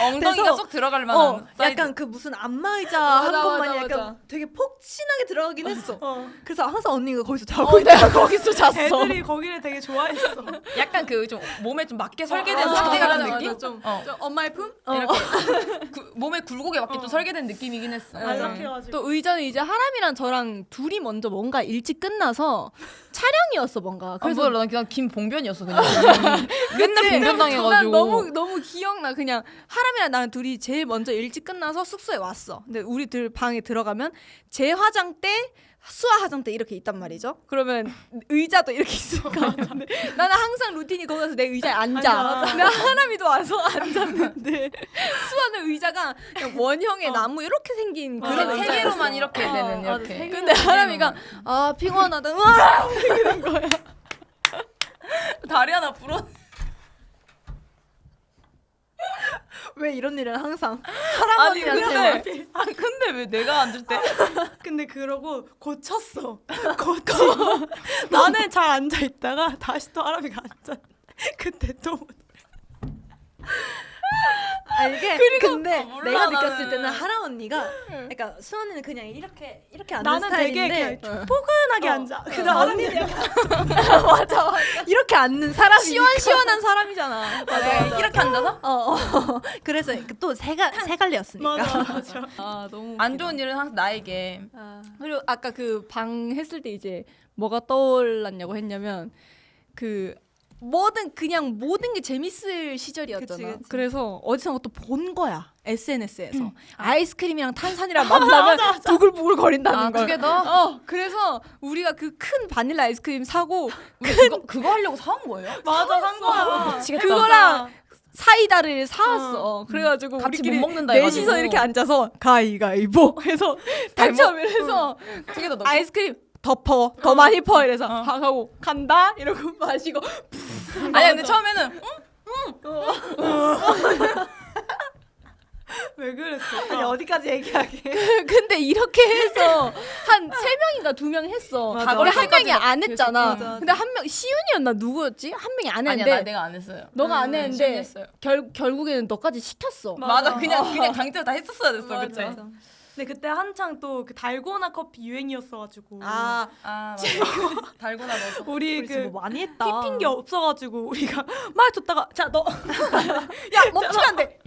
엉덩이가 그래서, 쏙 들어갈 만한 사이즈. 약간 그 무슨 안마의자 한 맞아, 것만이 맞아, 약간 맞아. 되게 폭신하게 들어가긴 했어. 어. 그래서 항상 언니가 거기서 자고 내가 거기서 잤어. 애들이 거기를 되게 좋아했어. 약간 그 좀 몸에 좀 맞게 설계된 맞아, 상태 맞아, 같은 맞아. 느낌? 좀, 어. 좀 엄마의 품? 이렇게 몸에 굴곡에 맞게 또 설계된 느낌이긴 했어. 안락해가지고. 또 의자는 이제 하람이랑 저랑 둘이 먼저 뭔가 일찍 끝나서 촬영이었어 뭔가. 그래서 그래서 난 그냥 김봉변이었어 그냥. 맨날 봉변 난 당해가지고. 너무 기억나. 그냥 하람이랑 나랑 둘이 제일 먼저 일찍 끝나서 숙소에 왔어. 근데 우리들 방에 들어가면 제 화장대, 수아 화장대 이렇게 있단 말이죠. 그러면 의자도 이렇게 있을 거 아니야. 나는 항상 루틴이 거기 가서 내 의자에 앉아. 맞아. 근데 하람이도 와서 앉았는데 수아는 의자가 그냥 원형의 나무 이렇게 생긴 맞아, 그런 맞아. 세 의자였어. 개로만 이렇게 되는 맞아, 이렇게. 세 근데 하람이가 아 피곤하다. 으아! 이러는 거야. 다리 하나 부러. 왜 이런 일은 항상 아니 할아버지한테 근데 왜 내가 앉을 때? 근데 그러고 고쳤어. 고치고 나는 잘 앉아 있다가 다시 또 할아버지가 앉아. 그때 또 이게 근데 몰라, 내가 나는. 느꼈을 때는 하라 언니가 그러니까 수언니는 그냥 이렇게 앉는 나는 되게 스타일인데 그냥 포근하게 앉아. 근데 언니는 약간 맞아. 이렇게 앉는 사람이 시원시원한 사람이잖아. 맞아. 이렇게 앉아서? 그래서 또 세 갈래였으니까. 맞아. 아 너무 안 좋은 일은 항상 나에게. 그리고 아까 그 방 했을 때 이제 뭐가 떠올랐냐고 했냐면 그 그냥 모든 게 재밌을 시절이었잖아. 그치, 그치. 그래서 어디선가 또 본 거야. SNS에서 아이스크림이랑 탄산이랑 만나면 부글부글 거린다는 걸. 그게 더? 그래서 우리가 그 큰 바닐라 아이스크림 사고 우리 그거 하려고 사온 거예요? 맞아 산 거야. 그거랑 사이다를 사왔어. 그래가지고 같이 우리끼리 못 먹는다 넷이서 해가지고. 이렇게 앉아서 가위가위보 해서 당첨을 그게 더 아이스크림 더 많이 퍼 이래서 하고 간다 이러고 마시고 아니야 근데 처음에는 왜 그랬어? 아니 어디까지 얘기하게? 근데 이렇게 해서 한 3명인가 2명 했어. 맞아. 근데 한 어디까지 명이 안 했잖아. 맞아. 근데 한 명 시윤이었나 누구였지? 한 명이 안 아니야 했는데 내가 안 했어요. 너가 안 시윤이 했는데 했어요. 결국에는 너까지 시켰어. 맞아 그냥 강제로 다 했었어야 됐어 그때. 근데 그때 한창 또 그 달고나 커피 유행이었어가지고 아 맞아. 달고나 넣어서. 우리 우리 진짜 그 뭐 많이 했다. 힙힌 게 없어가지고 우리가 말 줬다가 자 너 멈추면 안 돼.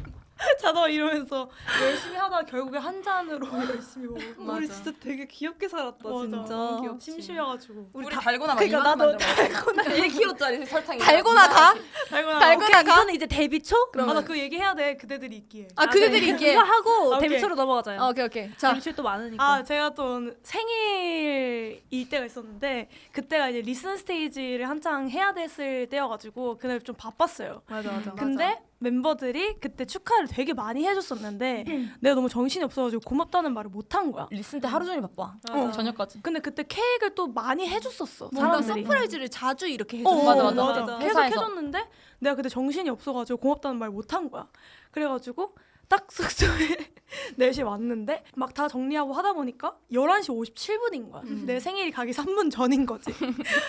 자 너 이러면서 열심히 하다가 결국에 한 잔으로 열심히 먹고 우리 진짜 되게 귀엽게 살았다 진짜. 너무 귀엽지. 심심해가지고 우리 달고나 막 그러니까 이만큼 나도 만들어. 1kg짜리 설탕이. 달고나 가? 달고나 오케이, 가? 이거는 이제 데뷔 초? 맞아 그 얘기해야 돼 그대들이 있기에. 아 그들이 이게 이거 하고 오케이. 데뷔 초로 넘어가자요. 오케이. 자 데뷔 초또 많으니까. 아 제가 또 생일일 때가 있었는데 그때가 이제 리슨 스테이지를 한창 해야 됐을 때여가지고 그날 좀 바빴어요. 맞아. 근데 멤버들이 그때 축하를 되게 많이 해줬었는데 내가 너무 정신이 없어가지고 고맙다는 말을 못 한 거야. 리슨 때 하루 종일 바빠. 맞아. 저녁까지. 근데 그때 케이크를 또 많이 해줬었어. 뭔가 사람들이. 서프라이즈를 자주 이렇게 해줘. 맞아. 계속 회사에서. 해줬는데 내가 그때 정신이 없어가지고 고맙다는 말 못 한 거야. 그래가지고 딱 숙소에 4시에 왔는데 막 다 정리하고 하다 보니까 11시 57분인 거야. 내 생일이 가기 3분 전인 거지.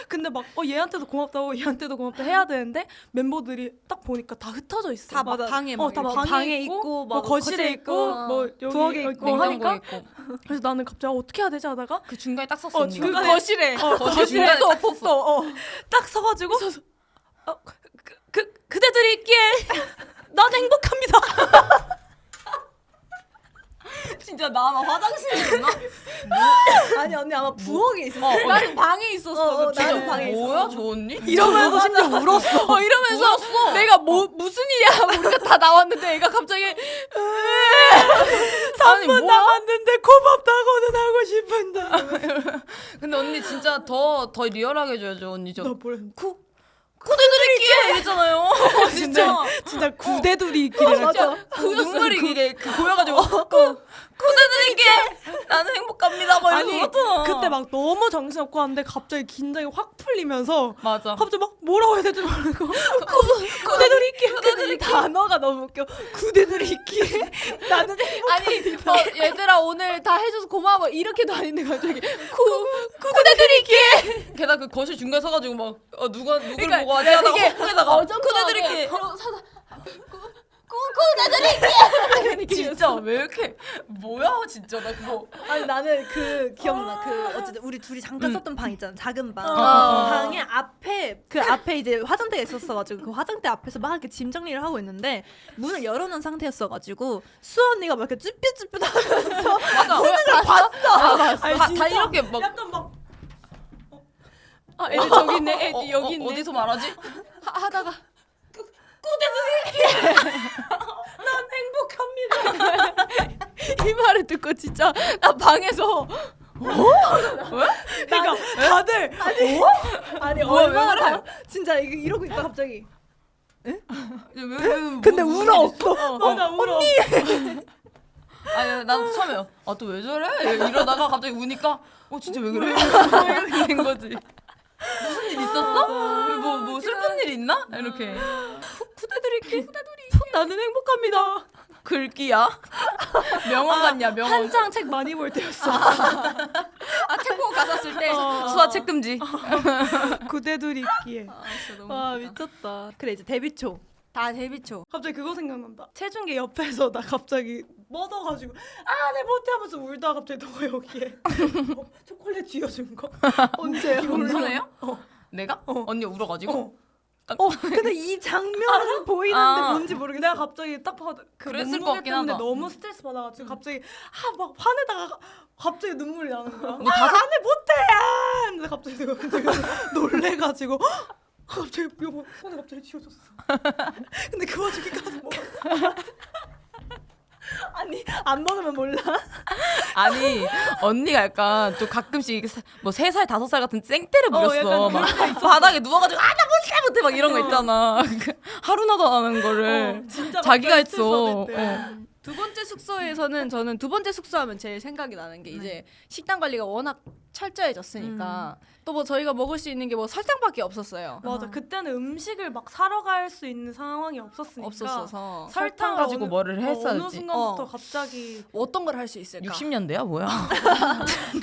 근데 막 얘한테도 고맙다고 얘한테도 고맙다 해야 되는데 멤버들이 딱 보니까 다 흩어져 있어. 다 막 방에 막 다 이렇게. 방에 있고 뭐 거실에 있고 뭐 여기 부엌에 있고 있고 하니까 있고. 그래서 나는 갑자기 어떻게 해야 되지 하다가 그 중간에 딱 섰어 언니가. 중간에 거실에 거실 중간에 딱 섰어. 딱 서가지고 그대들이 있기에 난 행복합니다. 진짜 나 아마 화장실에 있나? 아니 언니 아마 부엌에 있었어. 나는 방에 있었어. 나는 방에 있었어. 뭐야 저 언니? 이러면서 심지어 울었어. 이러면서 내가 무슨 일이야 우리가 다 나왔는데 애가 갑자기 3분 남았는데 고맙다고는 하고 싶은데. 근데 언니 진짜 더 리얼하게 해줘야죠 언니 저. 나 뭐래? 코드들이끼에 이랬잖아요. 진짜 구대둘이 있기를. 맞아. 눈물이 이게 고여가지고 코드들이끼에 나는 행복합니다. 막 아니 이러잖아. 그때 막 너무 정신없고 하는데 갑자기 긴장이 확 풀리면서 맞아. 갑자기 막 뭐라고 해야 될지 모르고 구대둘이 있기에. 근데 이 단어가 너무 웃겨. 구대둘이 있기에 나는 행복합니다. 아니 얘들아 오늘 다 해줘서 고마워 이렇게도 아닌데 갑자기 구대들이 있기에 게다가 그 거실 중간에 서가지고 막 누가 누굴 그러니까 보고 하지 하다가 되게 헛구에다가 어정쩡하게 코드들이끼에 진짜 왜 이렇게 뭐야 진짜 나 그거 아니 나는 그 기억나. 그 어쨌든 우리 둘이 잠깐 썼던 방 있잖아. 작은 방. 어. 방에 앞에 그 앞에 이제 화장대가 있었어가지고 그 화장대 앞에서 막 이렇게 짐 정리를 하고 있는데 문을 열어놓은 상태였어가지고 수아 언니가 막 이렇게 쭈뼛쭈뼛하면서 쓰는 걸 봤어. 다 이렇게 막 약간 막 애들 저기 있네 애들 여기 있네 어디서 말하지? 하다가 이 말을 듣고 진짜 나 방에서 그러니까 다들 아니 뭐야, 얼마나 왜 그래? 진짜 이러고 있다 갑자기. 근데 울어. 맞아 울어. 아니 나도 처음에 또 왜 저래? 이러다가 갑자기 우니까 진짜 왜 그래? 이렇게 된 거지. 무슨 일 있었어? 뭐 슬픈 일 있나? 이렇게 나는 행복합니다. 글귀야. 명언 같냐 명언. 한창 책 많이 볼 때였어. 책 보고 갔었을 때 수화 책 금지. 구대둘이 있기에. 와 미쳤다. 그래 이제 데뷔 초. 다 데뷔초 갑자기 그거 생각난다. 체중계 옆에서 나 갑자기 뻗어가지고 내 못해 하면서 울다가 갑자기 너가 여기에 초콜릿 쥐어준 거. 언제야? 울래요? 내가? 언니 울어가지고. 근데 이 장면은 보이는데 뭔지 모르겠어. 내가 갑자기 딱 봐도 그 그랬을 것 몸무게 같긴 때문에 하다. 너무 스트레스 받아가지고 갑자기 막 화내다가 갑자기 눈물이 나는 거야. 너 다섯- 안해 못해! 근데 갑자기 내가 놀래가지고 갑자기 여보 손에 갑자기 쥐어줬어. 근데 그 와중에 가서 먹었어. 아니 안 먹으면 몰라. 아니 언니가 약간 좀 가끔씩 뭐 3살 5살 같은 쌩때를 부렸어. 약간 막 바닥에 누워가지고 나 못해 막 이런 거 있잖아. 하루나도 안 하는 거를 진짜 자기가 막 스트레스 했어. 받을 때. 두 번째 숙소에서는 저는 두 번째 숙소하면 제일 생각이 나는 게 이제 식단 관리가 워낙 철저해졌으니까 또 뭐 저희가 먹을 수 있는 게 뭐 설탕밖에 없었어요. 맞아. 그때는 음식을 막 사러 갈 수 있는 상황이 없었으니까. 없었어서 설탕 가지고 뭐를 어느 했어야지. 순간부터 갑자기 어떤 걸 할 수 있을까? 60년대야 뭐야?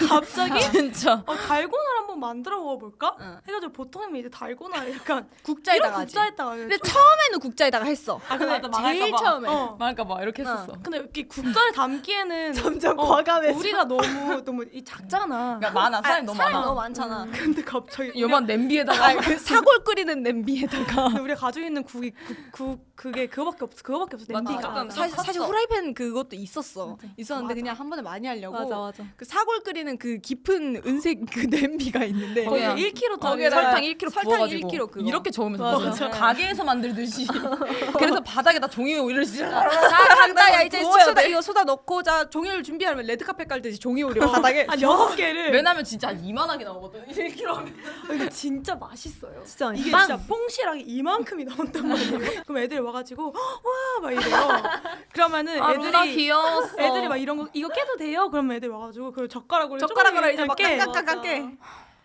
갑자기 진짜. 달고나 한번 만들어 먹어볼까? 응. 해가지고 보통은 이제 달고나 약간 국자에다가 이런 하지. 국자에다가. 근데 처음에는 국자에다가 했어. 근데 맞아, 제일 망할까 봐. 처음에. 말까봐 이렇게 했었어. 근데 이렇게 국자에 담기에는 점점 과감해져. 우리가 너무 이 작잖아. 그러니까 많아 사람이 너무 사람이 많아. 너무 많잖아. 근데 갑자기 요만 냄비에다가 그 사골 끓이는 냄비에다가 근데 우리가 가지고 있는 국이 그게 그거밖에 없어. 냄비가. 조금 사실 후라이팬 그것도 있었어. 있었는데 맞아. 그냥 한 번에 많이 하려고 맞아. 그 사골 끓이는 그 깊은 은색 그 냄비가 있는데 거기에 거기에 1kg 더 거기에다가 설탕 1kg 설탕 부어가지고 1kg 그거. 이렇게 저으면서 맞아. 먹었어. 가게에서 만들듯이. 그래서 바닥에다 종이 오일을 자 간다 야 이제 소다 이거 소다 넣고 자 종이를 준비하면 레드카펫 깔듯이 종이 오려 바닥에 한 6개를. 왜냐면 진짜 이만하게 나오거든. 1kg 하면. 이게 진짜 맛있어요. 진짜 이게 빵. 진짜 퐁실하게 이만큼이 나온단 말이에요. 그럼 애들이 와가지고 와 막 이래요. 그러면은 루나 애들이 귀여웠어. 애들이 막 이런 거 이거 깨도 돼요? 그러면 애들이 와가지고 그걸 젓가락으로 젓가락으로 쪼개 이제 막 깨. 깡깡깡깡 깨.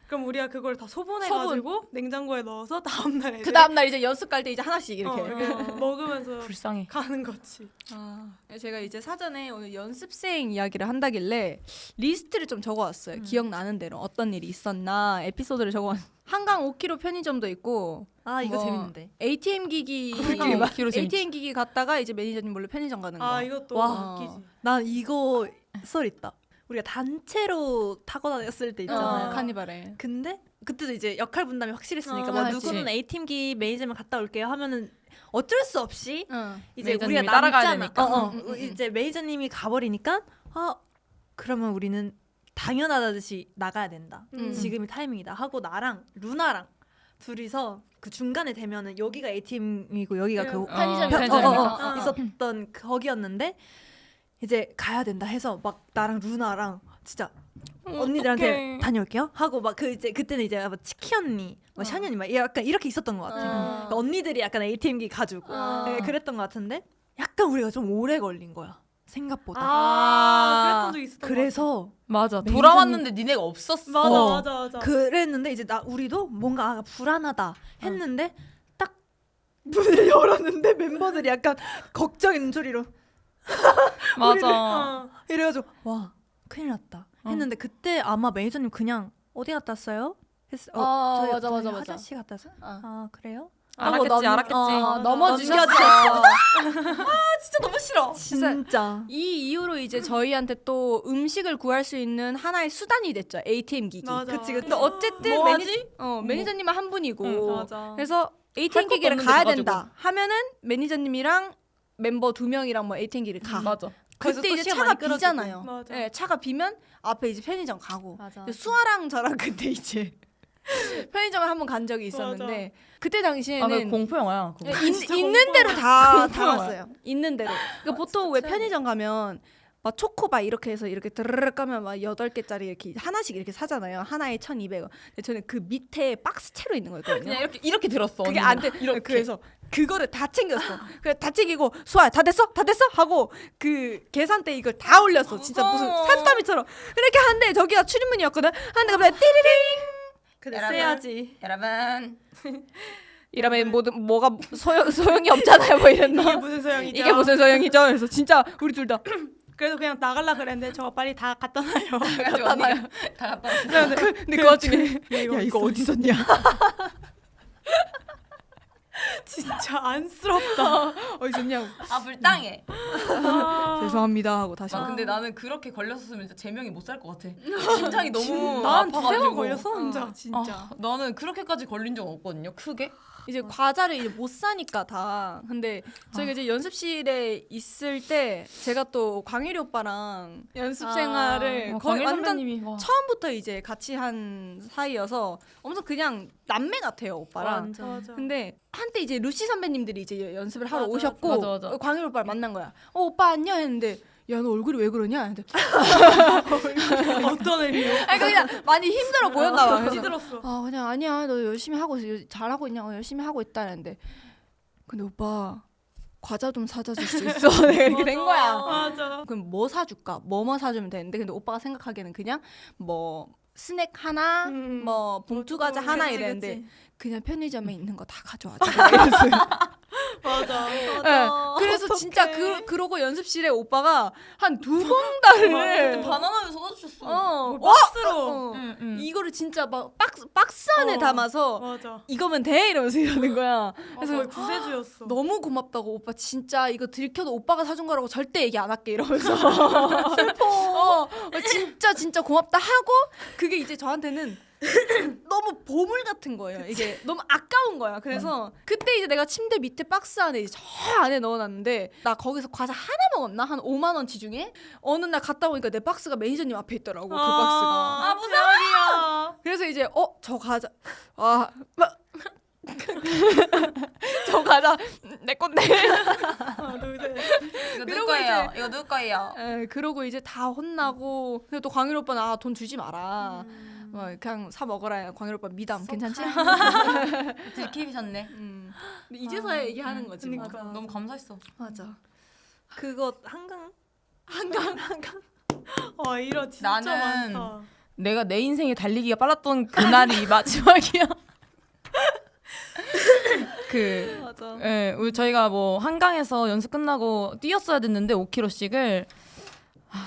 그럼 우리가 그걸 다 소분해가지고 냉장고에 넣어서 다음날에 그 다음날 이제 연습 갈 때 이제 하나씩 이렇게. 먹으면서 불쌍해. 가는 거지. 제가 이제 사전에 오늘 연습생 이야기를 한다길래 리스트를 좀 적어왔어요. 기억나는 대로 어떤 일이 있었나 에피소드를 적어왔. 한강 5km 편의점도 있고. 아 이거 뭐 재밌는데. ATM 기기 ATM 기기 갔다가 이제 매니저님 몰래 편의점 가는 거. 이것도 와. 웃기지. 난 이거 썰 있다. 우리가 단체로 타고 다녔을 때 있잖아요. 카니발에. 근데 그때도 이제 역할 분담이 확실했으니까 어, 뭐 그치. 누구는 A팀기 매니저만 갔다 올게요 하면은 어쩔 수 없이 이제 매니저님이 우리가 따라가야 남잖아. 되니까. 이제 매니저님이 가버리니까 그러면 우리는 당연하다듯이 나가야 된다. 지금이 타이밍이다 하고 나랑 루나랑 둘이서 그 중간에 되면은 여기가 A팀이고 여기가 그 편의점이니까. 있었던 거기였는데 이제 가야 된다 해서 막 나랑 루나랑 진짜 언니들한테 다녀올게요 하고 막 그 이제 그때는 이제 막 치키 언니, 막 샤니 언니 막 약간 이렇게 있었던 것 같아. 그러니까 언니들이 약간 ATM기 가지고 네, 그랬던 것 같은데 약간 우리가 좀 오래 걸린 거야 생각보다. 그랬던 적 있었던 것 그래서 맞아. 매니저님- 돌아왔는데 니네가 없었어. 같아. 맞아. 그랬는데 이제 우리도 뭔가 불안하다 했는데 딱 문을 열었는데 멤버들이 약간 걱정 있는 소리로 맞아. 이래가지고 와 큰일 났다 했는데 그때 아마 매니저님 그냥 어디 갔다 왔어요? 했어. 저희 맞아. 화장실 갔다 왔어요? 아 그래요? 알았겠지, 알았겠지. 넘어지셨어. 진짜 너무 싫어. 진짜. 이 이후로 이제 저희한테 또 음식을 구할 수 있는 하나의 수단이 됐죠. ATM 기기. 맞아. 그치. 근데 어쨌든 뭐하지? 매니저님은 한 분이고. 맞아. 그래서 ATM 것도 기기를 없는데 가야 가가지고. 된다 하면은 매니저님이랑 멤버 2명이랑 뭐 ATM 기기를 가. 맞아. 거기서 그때 또 이제 시간 차가 많이 끌어주고. 비잖아요. 맞아. 네, 차가 비면 앞에 이제 편의점 가고. 맞아. 근데 수아랑 저랑 그때 이제 편의점을 한번 간 적이 있었는데 그때 아, 그 당시에는 공포 영화야. 그거. 있는 대로 다 공포 영화야. 담았어요. 있는 대로. 그러니까 보통 왜 편의점 가면 막 초코바 이렇게 해서 이렇게 드르륵 까면 막 8개짜리 이렇게 하나씩 이렇게 사잖아요. 하나에 1,200원. 근데 저는 그 밑에 박스채로 있는 거였거든요. 그냥 이렇게 들었어. 그게 언니는. 안 돼. 그래서 그거를 다 챙겼어. 그래 다 챙기고 수아 다 됐어? 다 됐어? 하고 그 계산대 이걸 다 올렸어. 진짜 무슨 산더미처럼 이렇게 하는데 저기가 출입문이었거든. 하는데 갑자기 띠리링. 그래 여러분. 써야지. 여러분. 이러면 뭐가 소용이 없잖아요. 뭐 이랬나? 이게 무슨 소용이죠? 이게 무슨 소용이죠? 그래서 진짜 우리 둘 다 그래서 그냥 나갈라 그랬는데 저가 빨리 다 갖다 놔요. 그래가지고 언니 다 갔다 왔어. 근데 그 와중에 야 이거 어디 썼냐? 진짜 안쓰럽다. 어디 썼냐고. 아 불당해. 죄송합니다 하고 다시. 아, 근데 나는 그렇게 걸렸었으면 진짜 제명이 못 살 것 같아. 심장이 너무 난 두세 아파가지고. 번 걸렸어 혼자. 진짜. 나는 그렇게까지 걸린 적 없거든요. 크게. 이제 과자를 이제 못 사니까 다. 근데 저희가 이제 연습실에 있을 때 제가 또 광일이 오빠랑 연습 생활을 거의 광일 완전 선배님이 와. 처음부터 이제 같이 한 사이여서 엄청 그냥 남매 같아요 오빠랑. 완전. 맞아. 근데 한때 이제 루시 선배님들이 이제 연습을 하러 맞아, 오셨고 맞아. 광일 오빠를 만난 거야. 오빠 안녕 했는데 야 너 얼굴이 왜 그러냐? 근데 어떤 의미요? 아니 그냥 많이 힘들어 보였나 봐. 그래서 찌들었어. 그냥 아니야 너 열심히 하고 있어 잘하고 있냐 열심히 하고 있다는데 근데 오빠 과자 좀 사다 줄 수 있어 내가 이렇게 된 거야. 맞아. 그럼 뭐 사줄까 뭐 사주면 되는데 근데 오빠가 생각하기에는 그냥 뭐 스낵 하나 뭐 봉투 과자 하나 그치, 이랬는데 그치. 그냥 편의점에 있는 거 다 가져와. 맞아. 네, 그래서 진짜 그러고 연습실에 오빠가 한 2번 달을 바나나를 쏟아주셨어. 박스로. 이거를 진짜 막 박스 안에 담아서 맞아. 이거면 돼 이러면서 이러는 거야. 그래서 거의 구세주였어. 너무 고맙다고 오빠 진짜 이거 들켜도 오빠가 사준 거라고 절대 얘기 안 할게 이러면서 슬퍼. 진짜 고맙다 하고 그게 이제 저한테는 너무 보물 같은 거예요. 이게 너무 아까운 거야. 그래서 그때 이제 내가 침대 밑에 박스 안에 이제 저 안에 넣어놨는데 나 거기서 과자 하나 먹었나? 한 5만 원치 중에 어느 날 갔다 오니까 내 박스가 매니저님 앞에 있더라고. 그 박스가. 아 무서워. 그래서 이제 저 과자 저 과자 내 건데. 하나 둘 셋. 이거 그러고 누구 거예요? 이거 누구 거예요? 그러고 이제 다 혼나고 근데 또 광일 오빠는 돈 주지 마라. 그냥 사 먹어라. 광일 오빠 미담 괜찮지? 들키셨네. 근데 이제서야 얘기하는 거지. 뭐. 그러니까. 너무 감사했어. 맞아. 그거 한강 와 이런 진짜 나는 많다. 내가 내 인생에 달리기가 빨랐던 그날이 마지막이야. 맞아. 예, 저희가 뭐 한강에서 연습 끝나고 뛰었어야 됐는데 5km씩을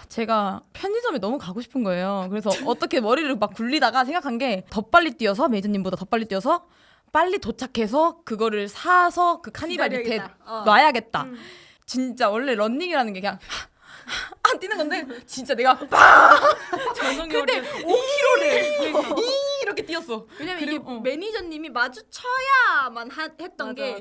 제가 편의점에 너무 가고 싶은 거예요. 그래서 어떻게 머리를 막 굴리다가 생각한 게 더 빨리 뛰어서 메이저님보다 더 빨리 뛰어서 빨리 도착해서 그거를 사서 그 카니발 밑에 기다려야겠다. 놔야겠다. 진짜 원래 런닝이라는 게 그냥 안 뛰는 건데 진짜 내가 근데 5km를 이렇게 뛰었어. 왜냐면 그리고, 이게 매니저님이 마주쳐야만 했던 게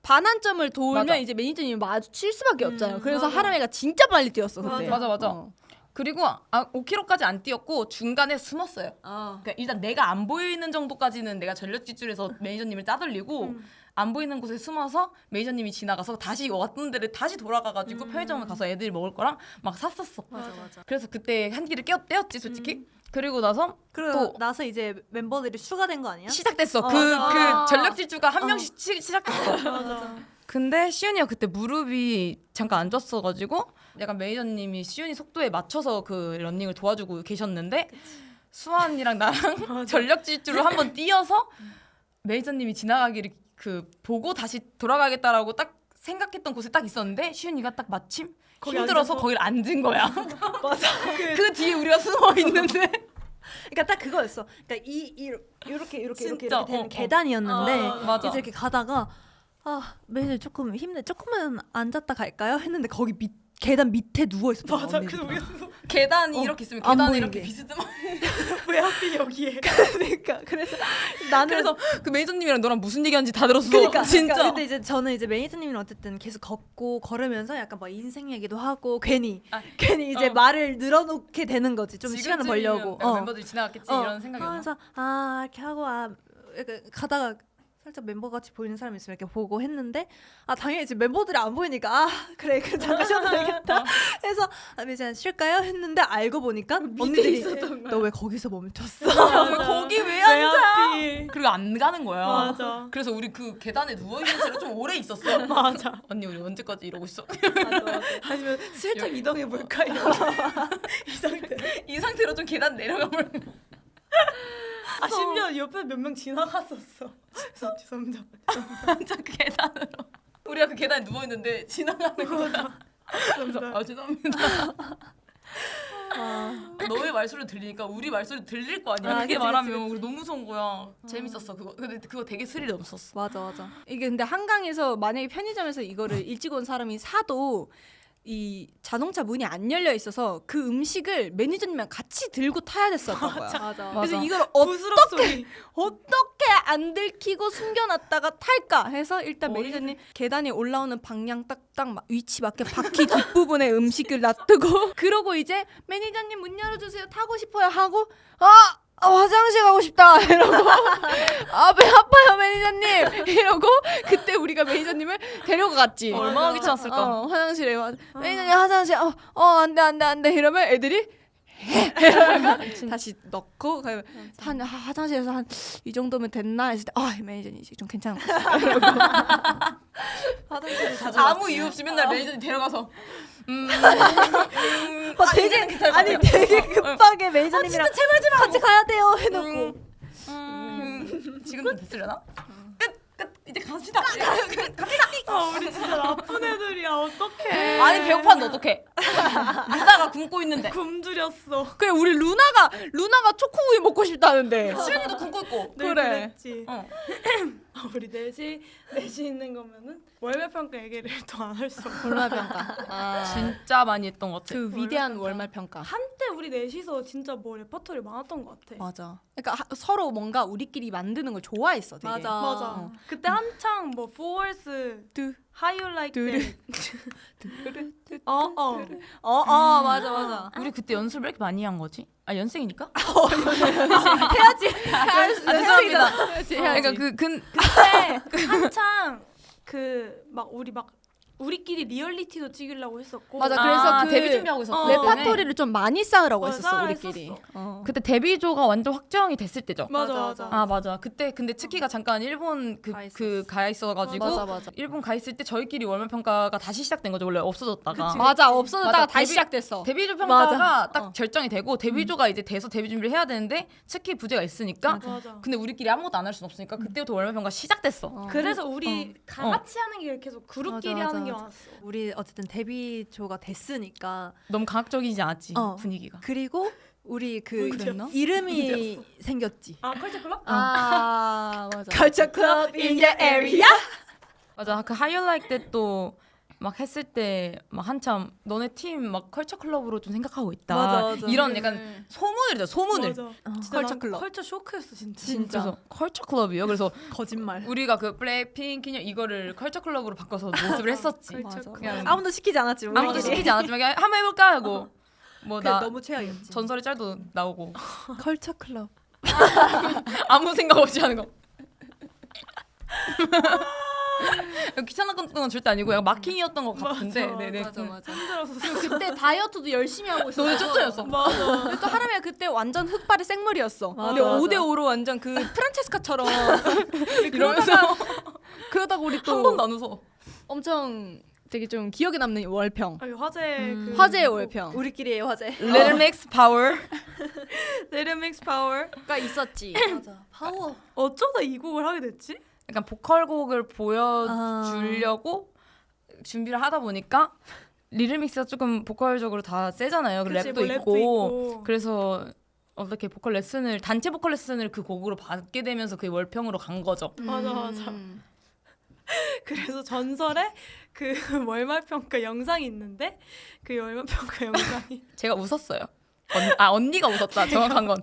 반환점을 돌면 맞아. 이제 매니저님이 마주칠 수밖에 없잖아요. 그래서 하람이가 진짜 빨리 뛰었어 그때. 맞아. 그리고 5km까지 안 뛰었고 중간에 숨었어요. 그러니까 일단 내가 안 보이는 정도까지는 내가 전력 질주해서 매니저님을 따돌리고 안 보이는 곳에 숨어서 매니저님이 지나가서 다시 왔던 데를 다시 돌아가가지고 편의점에 가서 애들이 먹을 거랑 막 샀었어. 맞아. 그래서 그때 한 끼를 떼었지 솔직히. 그리고 나서 그리고 또 나서 이제 멤버들이 추가된 거 아니야? 시작됐어. 그 전력 질주가 한 명씩 시작했어. 근데 시윤이가 그때 무릎이 잠깐 안 좋았어가지고 약간 매니저님이 시윤이 속도에 맞춰서 그 러닝을 도와주고 계셨는데 수환이랑 나랑 전력 질주로 한번 뛰어서 매니저님이 지나가기를 그 보고 다시 돌아가겠다라고 딱 생각했던 곳에 딱 있었는데 시윤이가 딱 마침 힘들어서 거기를 앉은 거야. 맞아. 그 뒤에 우리가 숨어 있는데 그러니까 딱 그거였어. 그러니까 이렇게 진짜, 되는 계단이었는데 맞아. 이제 이렇게 가다가 매니저 조금 힘내 조금만 앉았다 갈까요? 했는데 거기 계단 밑에 누워 있었던 거야. 그래서 우리가 계단이 이렇게 있으면 안 계단이 보이게. 이렇게 비스듬한. 왜 하필 여기에? 그러니까 그래서 나는 그래서 그 매니저님이랑 너랑 무슨 얘기하는지 다 들었어. 그러니까 진짜. 근데 이제 저는 이제 매니저님이랑 어쨌든 계속 걸으면서 약간 막 인생 얘기도 하고 괜히 이제 말을 늘어놓게 되는 거지. 좀 시간을 벌려고. 멤버들이 지나갔겠지 이런 생각이 나. 하면서 이렇게 하고 약간 가다가 살짝 멤버 같이 보이는 사람 있으면 이렇게 보고 했는데 당연히 이제 멤버들이 안 보이니까 그래 잠깐 쉬어도 되겠다 해서 이제 쉴까요? 했는데 알고 보니까 언니들이 너 왜 거기서 멈췄어? 거기 왜 앉아? 하필? 그리고 안 가는 거야. 맞아. 그래서 우리 그 계단에 누워 있는 채로 좀 오래 있었어. 맞아. 언니 우리 언제까지 이러고 있어? 아니면 살짝 이동해 볼까 이런 이 상태. 이 상태로 좀 계단 내려가면. 심지어 옆에 몇 명 지나갔었어. 죄송합니다. 그 계단으로. 우리가 그 계단에 누워 있는데 지나가는 거야. 그래서 죄송합니다. 너의 말소리 들리니까 우리 말소리 들릴 거 아니야. 그게 그치, 말하면 그치. 우리 너무 무서운 거야. 재밌었어 그거. 근데 그거 되게 스릴 없었어. 맞아. 이게 근데 한강에서 만약에 편의점에서 이거를 일찍 온 사람이 사도 이 자동차 문이 안 열려 있어서 그 음식을 매니저님이랑 같이 들고 타야 됐었던 거야. 맞아. 그래서 이걸 부스럭 소리. 어떻게 안 들키고 숨겨놨다가 탈까 해서 일단 매니저님 계단에 올라오는 방향 딱 위치 맞게 바퀴 뒷부분에 음식을 놔두고 그러고 이제 매니저님 문 열어주세요 타고 싶어요 하고 화장실 가고 싶다 이러고 배 아파요 매니저님 이러고 그때 우리가 매니저님을 데려갔지. 얼마나 귀찮았을까. 화장실에 매니저님 화장실 안돼 이러면 애들이 이러다가 다시 넣고 한 화장실에서 한 이 정도면 됐나 했을 때 매니저님 이제 좀 괜찮은 것 같아요. 화장실을 자주 아무 이유 없이 맨날 매니저님 데려가서 되게 급하게 매니저님이랑 제발 같이 가야 돼요 해놓고 지금 좀 됐으려나? 끝 이제 갑시다. 우리 진짜 나쁜 애들이야. 어떡해. 아니 배고팠는데 어떡해. 루다가 굶고 있는데. 굶주렸어. 그래 우리 루나가 초코우유 먹고 싶다는데. 시윤이도 굶고 있고. 늘 그래. 그랬지. 어. 우리 넷이 있는 거면은 월말 평가 얘기를 또 안 할 수 없어. 월말 평가. 진짜 많이 했던 것 같아. 그 위대한 월말 평가. 한때 우리 넷이서 진짜 뭐 레퍼토리 많았던 것 같아. 맞아. 그러니까 서로 뭔가 우리끼리 만드는 걸 좋아했어. 되게. 맞아. 그때 한창 뭐 Fours, How You Like That. 맞아. 우리 그때 연습을 왜 이렇게 많이 한 거지? 연생이니까? 죄송합니다. 그러니까 그때 한창 우리 막 우리끼리 리얼리티도 찍으려고 했었고. 맞아. 그래서 그 데뷔 준비하고 있었어. 레파토리를 좀 많이 쌓으라고 맞아, 했었어 우리끼리. 했었어. 그때 데뷔조가 완전 확정이 됐을 때죠. 맞아. 아 맞아. 그때 근데 츠키가 잠깐 일본 가 있어가지고 맞아. 일본 가 있을 때 저희끼리 월말 평가가 다시 시작된 거죠. 원래 없어졌다가. 맞아 없어졌다가 맞아, 다시 데뷔- 시작됐어. 데뷔조 평가가 맞아. 딱 결정이 되고 데뷔조가 이제 돼서 데뷔 준비를 해야 되는데 츠키 부재가 있으니까 맞아. 근데 우리끼리 아무것도 안 할 순 없으니까 그때부터 월말 평가 시작됐어. 그래서 우리 다 어. 같이 하는 게 계속 그룹끼리 맞아, 하는 게 맞아. 많았어. 우리 어쨌든 데뷔조가 됐으니까 너무 과학적이지 않았지 어. 분위기가. 그리고 우리 그 그랬나? 이름이 생겼지. 아 컬처 클럽? 아 맞아. Culture Club in the area. 맞아. 그 How You Like That 또 막 했을 때 막 한참 너네 팀 막 컬처 클럽으로 좀 생각하고 있다. 맞아. 이런 약간 소문을 소문을. 맞아. 진짜 컬처 난 클럽. 컬처 쇼크였어 진짜. 그래서 컬처 클럽이요. 그래서 거짓말. 우리가 그 블랙핑크 인형 이거를 컬처 클럽으로 바꿔서 모습을 했었지. 맞아. 그냥 아무도 시키지 않았지. 아무도 우리끼리. 시키지 않았지만 그냥 한번 해볼까 하고 뭐 그게 나 너무 최악이었지. 전설의 짤도 나오고 컬처 클럽. 아무 생각 없이 하는 거. 귀찮았던 건 절대 아니고 약간 마킹이었던 것 같은데. 네네. 맞아. 힘들어서 그때 다이어트도 열심히 하고 있었어. 너네 쫓아였어. 맞아. 근데 또 하람이가 그때 완전 흑발의 생머리였어. 맞아, 근데 맞아. 5대5로 완전 그 프란체스카처럼 이러면서 그러다가 우리 또 한 번도 안 웃어. 엄청 되게 좀 기억에 남는 월평. 아니, 화제 그 화제의 월평. 우리끼리의 화제. Little Mix Power. 레르믹스 파워가 있었지. 맞아. 파워. 어쩌다 이 곡을 하게 됐지? 약간 보컬곡을 보여주려고 준비를 하다 보니까 리르믹스가 조금 보컬적으로 다 세잖아요. 그 그치, 랩도 뭐 있고. 그래서 어떻게 보컬 레슨을 단체 보컬 레슨을 그 곡으로 받게 되면서 그게 월평으로 간 거죠. 맞아. 그래서 전설의 그 월말평가 영상이 있는데 그 월말평가 영상이 제가 웃었어요. 언니가 웃었다. 정확한 건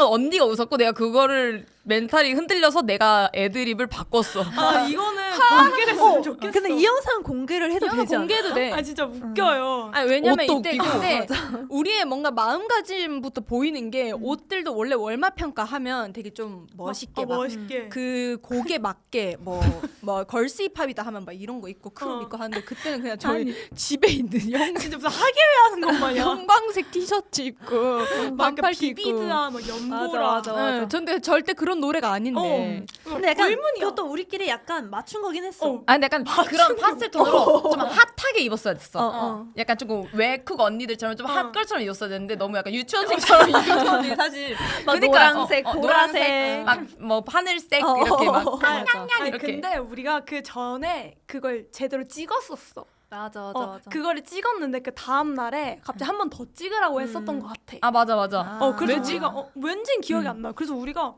언니가 웃었고 내가 그거를 멘탈이 흔들려서 내가 애드립을 바꿨어. 아 이거는 공개를 했으면 좋겠어. 근데 이 영상 공개를 해도 영화 되지 않아? 공개해도 돼. 아 진짜 웃겨요. 아니 왜냐면 옷도 이때 웃기고. 근데 우리의 뭔가 마음가짐부터 보이는 게 옷들도 원래 월말 평가하면 되게 좀 멋있게 막 멋있게. 그 곡에 맞게 뭐 걸스 힙합이다 하면 막 이런 거 입고 크롭 입고 하는데 그때는 그냥 저희 집에 있는 진짜 무슨 하계회 하는 것 마냥. 형광색 티셔츠 입고 막 반팔 티 입고 비비드나 막 연보라. 네, 근데 절대 그런 노래가 아닌데 근데 약간 의문이야. 그것도 우리끼리 약간 맞춘 거긴 했어. 아 근데 약간 그런 파스텔 톤으로 좀 핫하게 입었어야 됐어. 약간 조금 외국 언니들처럼 좀 핫걸처럼 입었어야 되는데 너무 약간 유치원생처럼 입었지 사실. 막 그러니까, 노란색, 보라색. 노란색, 막 뭐 하늘색 이렇게 막 아니, 이렇게. 근데 우리가 그 전에 그걸 제대로 찍었었어. 맞아. 그거를 찍었는데 그 다음 날에 갑자기 한 번 더 찍으라고 했었던 것 같아. 아 맞아. 그래서 왠지- 우리가 왠지 기억이 안 나. 그래서 우리가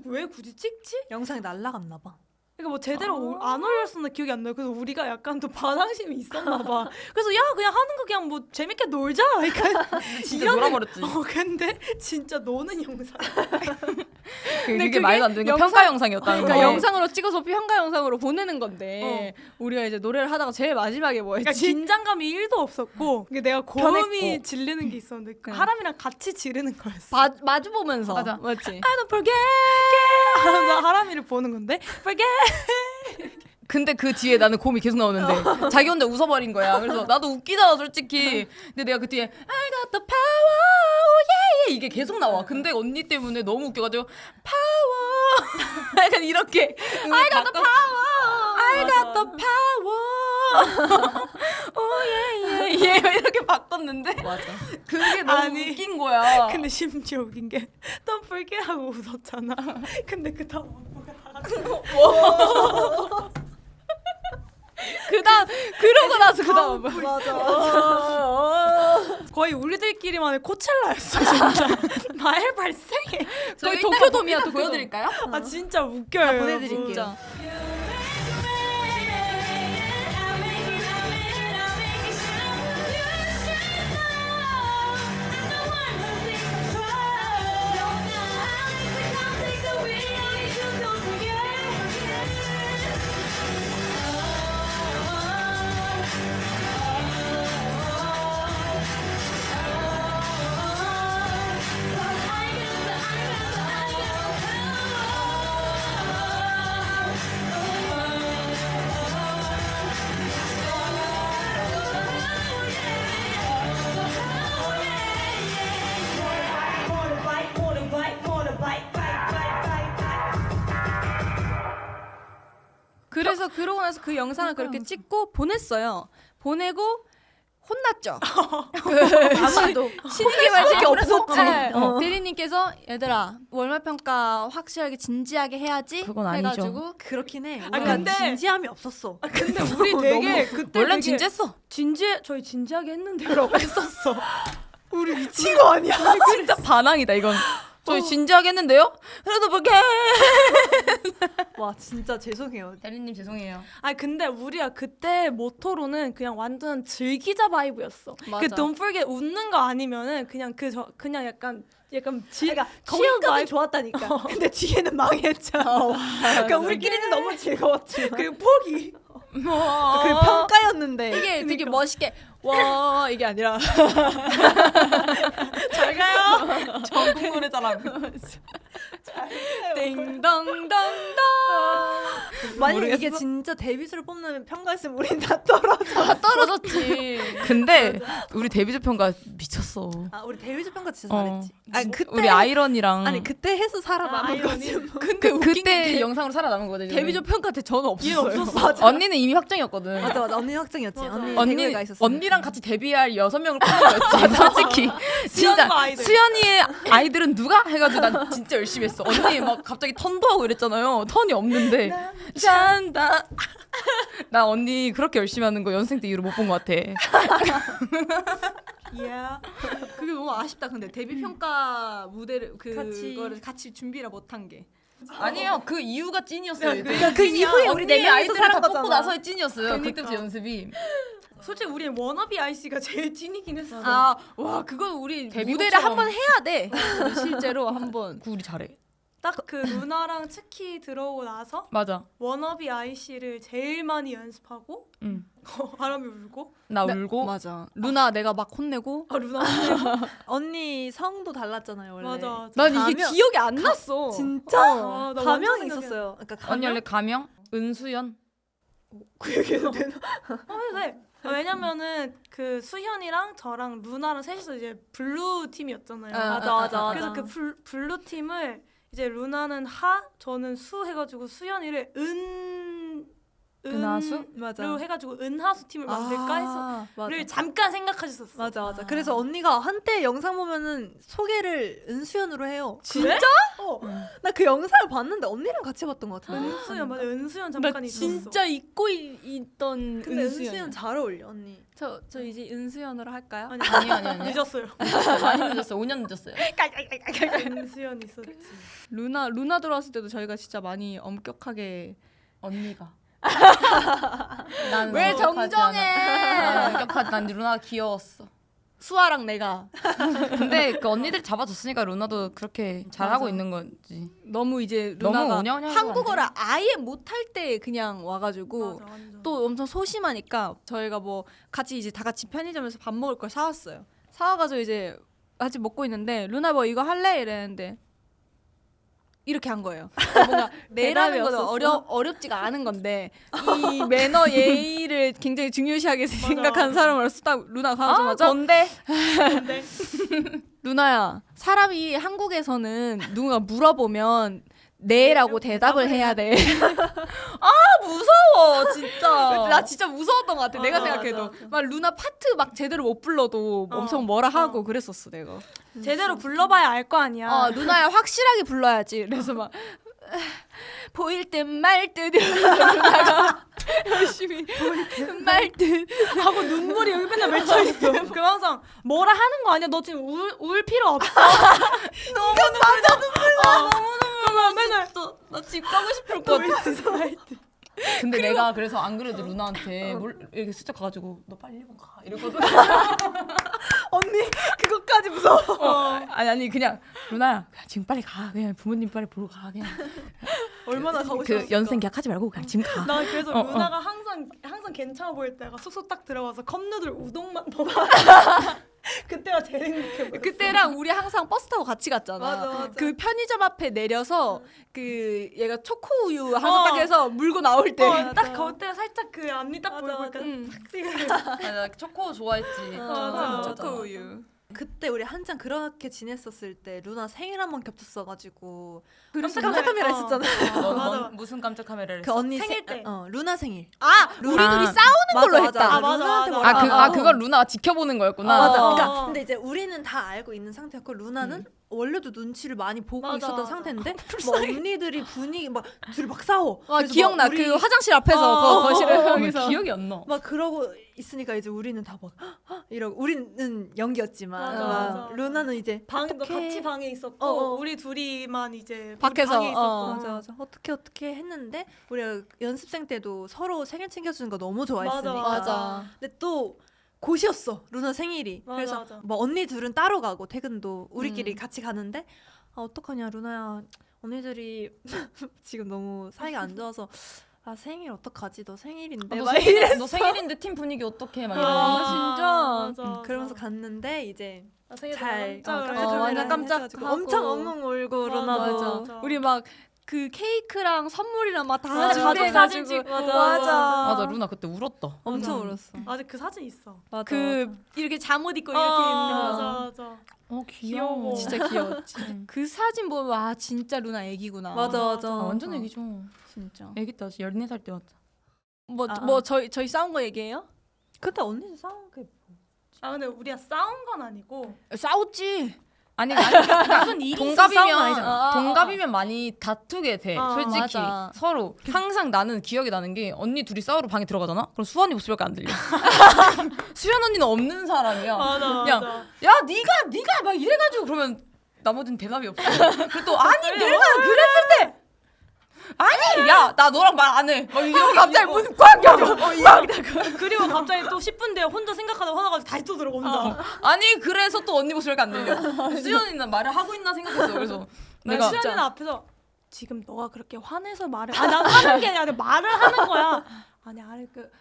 왜 굳이 찍지? 영상이 날라갔나 봐. 그러니까 뭐 제대로 안 올렸었나 기억이 안 나요. 그래서 우리가 약간 또 반항심이 있었나 봐. 그래서 야 그냥 하는 거 그냥 뭐 재밌게 놀자. 그러니까 진짜 놀아버렸지. 근데 진짜 노는 영상. 그게 말도 안 되는 거 평가 영상이었다는 그러니까 거. 영상으로 찍어서 평가 영상으로 보내는 건데 우리가 이제 노래를 하다가 제일 마지막에 뭐 그러니까 했지? 긴장감이 1도 없었고 내가 고음이 변했고. 지르는 게 있었는데 그냥. 하람이랑 같이 지르는 거였어. 마주 보면서 맞아. 맞지? I don't forget. 하면서 하람이를 보는 건데 forget. 근데 그 뒤에 나는 곰이 계속 나오는데 자기 혼자 웃어버린 거야. 그래서 나도 웃기잖아 솔직히. 근데 내가 그 뒤에 I got the power, oh yeah, yeah 이게 계속 나와. 근데 언니 때문에 너무 웃겨가지고 power 약간 이렇게 I got the power, I got the power, oh yeah, yeah, yeah 이렇게 바꿨는데 맞아. 그게 너무 아니, 웃긴 거야. 근데 심지어 웃긴 게 don't forget 하고 웃었잖아. 근데 그 다음 그다음 그러고 나서 그다음 거의 우리들끼리만의 코첼라였어 진짜. 말 발생해. 거의 도쿄돔이야 또 보여드릴까요? 아 진짜 웃겨요. 보내드릴게요. 진짜. 그래서 그러고 나서 그 영상을 그렇게 찍고 보냈어요. 보내고 혼났죠. 아마도 신입개발자밖에 없었지. 네. 대리님께서 얘들아 월말평가 확실하게 진지하게 해야지 그건 아니죠. 해가지고 그렇긴 해. 아, 우리가 근데- 진지함이 없었어. 근데 우리 되게 그때 원래 되게 진지했어. 저희 진지하게 했는데라고 했었어. 우리 미친 거 아니야? 진짜 반항이다 이건. 저희 진지하게 했는데요? 그래도 뭐게? 와 진짜 죄송해요. 대리님 죄송해요. 아 근데 우리가 그때 모토로는 그냥 완전 즐기자 바이브였어. 맞아. 그 Don't Forget 웃는 거 아니면은 그냥 그냥 약간 그러니까 치유 거기까지 바이브. 좋았다니까. 근데 뒤에는 망했잖아. 그러니까 우리끼리는 너무 즐거웠지. 그리고 포기. 그 평가였는데 이게 되게 멋있게 와 이게 아니라 잘 가요. 전국 노래자랑. 띵동동동 만약 이게 진짜 데뷔수를 뽑는 평가였으면 우린 다 떨어져. 떨어졌지. 근데 우리 데뷔조 평가 미쳤어. 아 우리 데뷔수 평가 진짜 어. 잘했지. 아니 그때 우리 아이런이랑 아니 그때 해서 살아남은 거지. 근데 그때 영상으로 살아남은 거거든요. 데뷔조 평가 때 저는 없었어요. 언니는 이미 확정이었거든. 맞아 언니 확정이었지. 언니 언니 대구에 가 있었어. 언니랑 같이 데뷔할 6명을 뽑는 거였지. 솔직히 진짜 수연과 아이들. 수연이의 아이들은 누가 해가지고 난 진짜 열심히 했어. 언니 막 갑자기 턴도 하고 이랬잖아요. 턴이 없는데 잔다. 나 언니 그렇게 열심히 하는 거 연습생 때 이후로 못 본 것 같아. 그게 너무 아쉽다. 근데 데뷔 평가 무대를 같이. 그거를 같이 준비를 못한 게. 아니에요. 그 이유가 찐이었어요. 그러니까 그 이후에 우리 네 명이서 아이들을 다 살은 뽑고 거잖아. 나서의 찐이었어요. 그때부터 연습이. 솔직히 우리는 워너비 아이씨가 제일 찐이긴 했어. 아, 와, 그건 우리 데뷔곡처럼. 무대를 한번 해야 돼. 실제로 한번. 그 우리 잘해. 딱 그 루나랑 츠키 들어오고 나서 맞아. 워너비 아이씨를 제일 많이 연습하고 응. 바람이 울고 나 네, 울고. 맞아. 루나 내가 막 혼내고. 아 루나 언니 성도 달랐잖아요 원래. 맞아. 난 이게 가면- 기억이 안 났어. 진짜? 아, 나 가명 완전 있었어요. 그러니까 언니 가명? 원래 가명? 은수연? 그 얘기해도 되나? 네. 왜냐면은 그 수현이랑 저랑 루나랑 셋이서 이제 블루 팀이었잖아요. 맞아. 그래서 그 블루 팀을 이제 루나는 하, 저는 수 해가지고 수현이를 은하수? 맞아. 로 해가지고 은하수 팀을 만들까 해서 맞아. 를 잠깐 생각하셨었어. 맞아. 그래서 언니가 한때 영상 보면은 소개를 은수연으로 해요. 진짜? 나 그 영상을 봤는데 언니랑 같이 봤던 것 같은데. 은수연 맞아. 은수연 나 잠깐 있었어. 진짜 잊고 있던 근데 은수연. 은수연 잘 어울려 언니. 저 이제 은수연으로 할까요? 아니. 늦었어요. 많이 늦었어요. 5년 늦었어요. 은수연 있었지. 루나 들어왔을 때도 저희가 진짜 많이 엄격하게 언니가. 나는 왜 엄격하지 정정해? 않아. 나는 엄격하지. 난 루나가 귀여웠어. 수아랑 내가 근데 그 언니들 잡아줬으니까 루나도 그렇게 잘하고 있는 거지. 너무 이제 너무 루나가 오냐오냐 한국어를 아예 못할 때 그냥 와가지고 맞아, 완전. 또 엄청 소심하니까 저희가 뭐 같이 이제 다 같이 편의점에서 밥 먹을 걸 사왔어요. 사와가지고 이제 같이 먹고 있는데 루나 뭐 이거 할래? 이랬는데 이렇게 한 거예요. 뭔가 내라는 건 어렵지가 않은 건데 이 매너 예의를 굉장히 중요시하게 생각하는 사람으로서 딱 루나 가자마자 뭔데? 루나야 사람이 한국에서는 누군가 물어보면 네라고 대답을 해야 돼. 무서워 진짜. 나 진짜 무서웠던 것 같아. 내가 맞아, 생각해도 맞아. 막 루나 파트 막 제대로 못 불러도 엄청 뭐라 하고 그랬었어 내가. 제대로 불러봐야 알 거 아니야. 루나야 확실하게 불러야지. 그래서 막 보일 듯 말 듯 루나가 열심히 보일 듯 말 듯 하고 눈물이 여기 맨날 맺혀 있어. 그 항상 뭐라 하는 거 아니야? 너 지금 울 필요 없어. 너무 맨날 나 집 가고 싶을 것 같아. 근데 내가 그래서 안 그래도 루나한테 이렇게 슬쩍 가가지고 너 빨리 일본 가 이러거든. 언니 그것까지 무서워. 아니 그냥 루나야 그냥 지금 빨리 가. 그냥 부모님 빨리 보러 가. 그냥 얼마나 가고 그 싶었을까. 연생 계약하지 말고 그냥 지금 가. 나 그래서 어, 루나가 항상 괜찮아 보일 때가 숙소 딱 들어가서 컵누들 우동만 먹어. 그때가 제일 행복해. 그때랑 우리 항상 버스 타고 같이 갔잖아. 맞아. 그 편의점 앞에 내려서 그 얘가 초코 우유 항상 딱 해서 물고 나올 때. 딱 그때 살짝 그 앞니 딱 맞아, 보이고 맞아. 탁 나 초코 좋아했지. 맞아. 초코 우유. 그때 우리 한창 그렇게 지냈었을 때 루나 생일 한 번 겹쳤어가지고 그랬어. 깜짝 카메라 했었잖아. 맞아. 무슨 깜짝 카메라를 그 언니 생일 때. 루나 생일. 우리 둘이 싸우는 걸로 했다. 아, 맞아, 루나한테 맞아. 뭐라 그걸 루나가 지켜보는 거였구나. 맞아. 어. 그러니까 근데 이제 우리는 다 알고 있는 상태였고 루나는 원래도 눈치를 많이 보고 맞아, 있었던 맞아. 상태인데 뭐 언니들이 분위기 막 둘이 막 싸워. 와, 그래서 기억나. 막 우리 그 화장실 앞에서 거실에 거기서 기억이 안 나. 막 그러고 있으니까 이제 우리는 다 막 이러고 우리는 연기였지만 맞아, 막 맞아. 루나는 이제 방도 어떡해. 같이 방에 있었고 우리 둘이만 이제 밖에서, 우리 방에 있었고. 어. 맞아 어떻게 했는데 우리가 연습생 때도 서로 생일 챙겨주는 거 너무 좋아했으니까 맞아. 근데 또 곧이었어 루나 생일이 맞아, 그래서 맞아. 뭐 언니 둘은 따로 가고 퇴근도 우리끼리 같이 가는데 아 어떡하냐 루나야 언니들이 지금 너무 사이가 안 좋아서 아 생일 어떡하지 너 생일인데 막 너 생일인데 팀 분위기 어떻게 막 이러는 아, 진짜. 맞아. 그러면서 갔는데 이제 나 생일 잘 깜짝 깜짝 놀랐어. 완전 깜짝 해가지고 하고. 엄청 엉엉 울고 맞아, 루나도 맞아. 우리 막 그 케이크랑 선물이랑 막 다 맞아, 가족 사진 찍고. 맞아 루나 그때 울었다. 엄청 맞아. 울었어 아직 그 사진 있어. 맞아 그 이렇게 잠옷 입고 이렇게 있는 거. 맞아. 귀여워. 진짜 귀여웠지. 그 사진 보면 와 진짜 루나 애기구나. 맞아 완전 애기죠. 진짜. 애기 때 14살 때 왔다. 뭐 저희 싸운 거 얘기해요? 그때 언니들 싸운 게 아 근데 우리가 싸운 건 아니고 싸웠지. 아니 무슨 일이 있어서 싸운 거 아니잖아. 동갑이면 많이 다투게 돼. 솔직히 맞아. 서로 항상 나는 기억이 나는 게 언니 둘이 싸우러 방에 들어가잖아. 그럼 수환이 목소리밖에 안 들려. 수연 언니는 없는 사람이야. 맞아. 야 네가 막 이래가지고 그러면 나머지는 대답이 없어. 그리고 또 아니 내가 그랬을 때 아니 야 나 너랑 말 안 해. 막 이러고 갑자기 무슨 꽉 껴줘. 그리고 갑자기 또 10분 뒤에 혼자 생각하다 화나가지고 다시 또 들어가 혼자. 아니 그래서 또 언니 목소리가 안 들려. 수연이는 말을 하고 있나 생각했어. 그래서 내가 수연이는 앞에서 지금 너가 그렇게 화내서 말을 난 하는 게 아니라 말을 하는 거야. 아니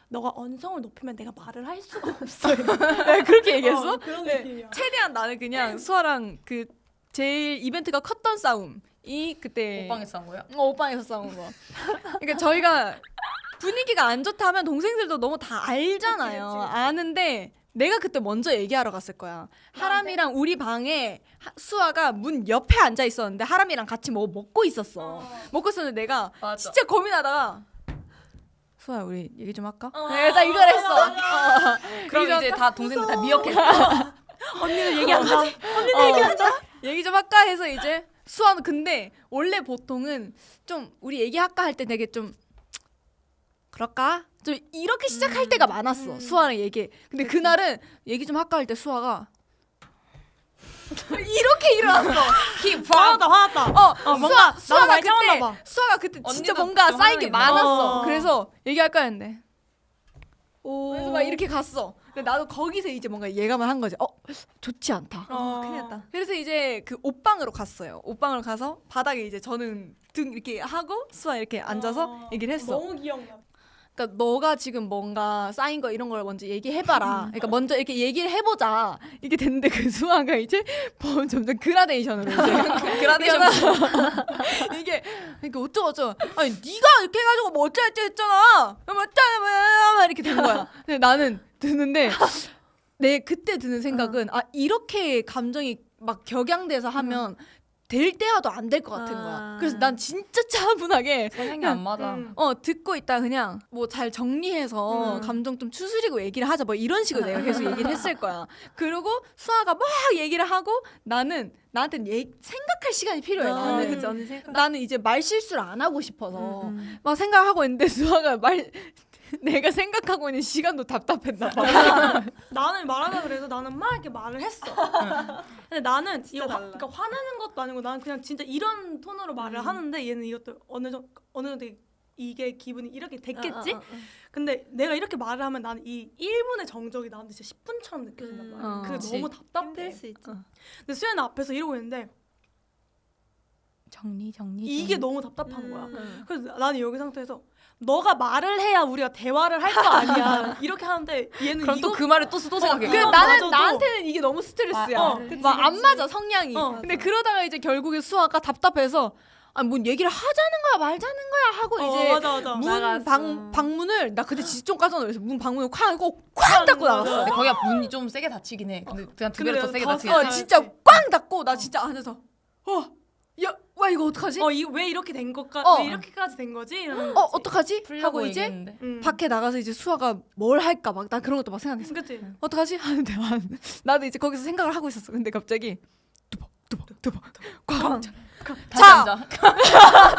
너가 언성을 높이면 내가 말을 할 수가 없어. 내가 그렇게 얘기했어? 그런 네. 느낌이야. 최대한 나는 그냥 수아랑 그 제일 이벤트가 컸던 싸움이 그때 오빵에 싸운 거야? 오빵에서 싸운 거. 그러니까 저희가 분위기가 안 좋다면 동생들도 너무 다 알잖아요. 그치. 아는데 내가 그때 먼저 얘기하러 갔을 거야. 하람이랑 우리 방에 수아가 문 옆에 앉아 있었는데 하람이랑 같이 뭐 먹고 있었어. 먹고 있었는데 내가 맞아. 진짜 고민하다가 수아야 우리 얘기 좀 할까? 내가 이걸 했어. 그럼 이제 다 동생들 다 미역해. 언니는 얘기한다. 얘기 좀 할까 해서 이제 수아는 근데 원래 보통은 좀 우리 얘기할까 할 때 되게 좀 그럴까? 좀 이렇게 시작할 때가 많았어. 수아랑 얘기. 근데 그날은 얘기 좀 할까 할 때 수아가 이렇게 일어났어. 화났다. 뭔가 수아가 많이 참았나 그때 봐. 수아가 그때 진짜 언니도 뭔가 좀 쌓인 게 화나겠네. 많았어. 어. 그래서 얘기할까 했는데 오 그래서 막 이렇게 갔어. 근데 나도 거기서 이제 뭔가 예감을 한 거지. 좋지 않다. 큰일 났다 그래서 이제 그 옷방으로 갔어요. 옷방으로 가서 바닥에 이제 저는 등 이렇게 하고 수아 이렇게 앉아서 얘기를 했어. 너무 기억나. 그러니까 너가 지금 뭔가 쌓인 거 이런 걸 먼저 얘기해봐라. 그러니까 먼저 이렇게 얘기를 해보자. 이게 됐는데 그 수아가 이제 점점 그라데이션으로 이제 그라데이션 이게 그러니까 어쩌고 아니 네가 이렇게 해가지고 뭐 어쩌고 했잖아. 뭐 어쩌고 이렇게 된 거야. 근데 나는 듣는데 내 그때 드는 생각은 이렇게 감정이 막 격양돼서 하면 될 때와도 안 될 것 같은 거야. 그래서 난 진짜 차분하게 성향이 안 맞아. 듣고 있다 그냥 뭐 잘 정리해서 감정 좀 추스리고 얘기를 하자 뭐 이런 식으로 내가 계속 얘기를 했을 거야. 그리고 수아가 막 얘기를 하고 나는 나한테는 생각할 시간이 필요해. 나는 그치 언니 생각 나는 이제 말 실수를 안 하고 싶어서 막 생각하고 있는데 수아가 내가 생각하고 있는 시간도 답답했나 봐. 나는 말하자 그래서 나는 막 이렇게 말을 했어. 근데 나는 이거 그러니까 화내는 것도 아니고 나는 그냥 진짜 이런 톤으로 말을 하는데 얘는 이것도 어느 정도 이게 기분이 이렇게 됐겠지? 근데 내가 이렇게 말을 하면 나는 이 1분의 정적이 나한테 진짜 10분처럼 느껴진단 말이야. 그게 그치. 너무 답답해. 힘들 수 있지 근데 수연이 앞에서 이러고 있는데 정리. 이게 너무 답답한 거야. 그래서 나는 여기 상태에서 너가 말을 해야 우리가 대화를 할 거 아니야. 이렇게 하는데 얘는 그럼 또 그 말을 또 생각해. 그래 나는 나한테는 이게 너무 스트레스야. 그치, 막 안 그치. 맞아 성향이. 근데 그러다가 이제 결국에 수아가 답답해서 뭔 얘기를 하자는 거야 말자는 거야 하고 이제 맞아. 문 방문을 나 그때 진짜 좀 깜짝 놀랐어. 문 방문을 쾅 하고 쾅 닫고 나갔어. 근데 거기가 문이 좀 세게 닫히긴 해. 근데 그냥 두 배로 더 세게 닫히긴 해. 진짜 꽝 닫고 나 진짜 안에서 와 이거 어떡하지? 이거 왜 이렇게 된 것까? 왜 이렇게까지 된 거지? 이러는 거지. 어떡하지? 풀려고 하고 이제 얘기했는데. 밖에 나가서 이제 수아가 뭘 할까 막 나 그런 것도 막 생각했어. 그치. 어떡하지? 하는데 나도 이제 거기서 생각을 하고 있었어. 근데 갑자기 두벅 꽝. 다시 앉아.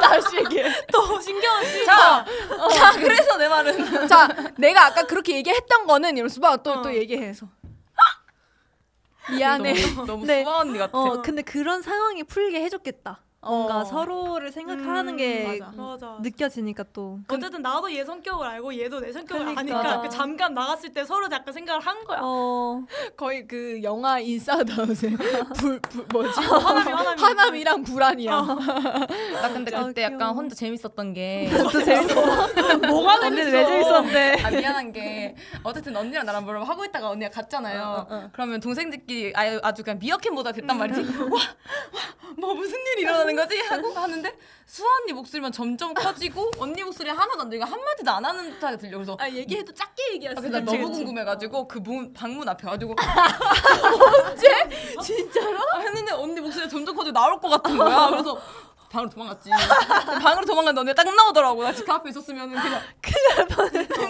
다시 얘기해. 또 신경 쓰이. 자, 그래서 내 말은 자, 내가 아까 그렇게 얘기했던 거는 이러면서 막 또 얘기해서 미안해. 너무 네. 수아 언니 같아. 근데 그런 상황이 풀게 해줬겠다. 뭔가 어. 서로를 생각하는 게 맞아. 느껴지니까 또. 어쨌든 나도 얘 성격을 알고 얘도 내 성격을 그러니까. 아니까 그 잠깐 나갔을 때 서로 약간 생각을 한 거야. 거의 그 영화 인사이드 아웃에 뭐지? 화남이. 화남이랑 불안이야. 나 근데 아, 그때 약간 귀여워. 혼자 재밌었던 게 또 재밌었어. 뭐가 언니는 왜 재밌었는데? 아, 미안한 게 어쨌든 언니랑 나랑 뭘 하고 있다가 언니가 갔잖아요. 그러면 동생들끼리 아주 그냥 미어캣 모드가 됐단 말이지. 뭐 무슨 일이 일어나는 거지? 하고 하는데 수아 언니 목소리만 점점 커지고 언니 목소리 하나도 안 들리고 한마디도 안 하는 듯하게 들려. 그래서 얘기해도 작게 얘기했어. 그래서 나 너무 궁금해가지고 그 방문 앞에 가지고 진짜로? 했는데 언니 목소리가 점점 커지고 나올 것 같은 거야. 그래서 방으로 도망갔지. 방으로 도망갔는데 언니가 딱 나오더라고. 나 지금 그 앞에 있었으면 그냥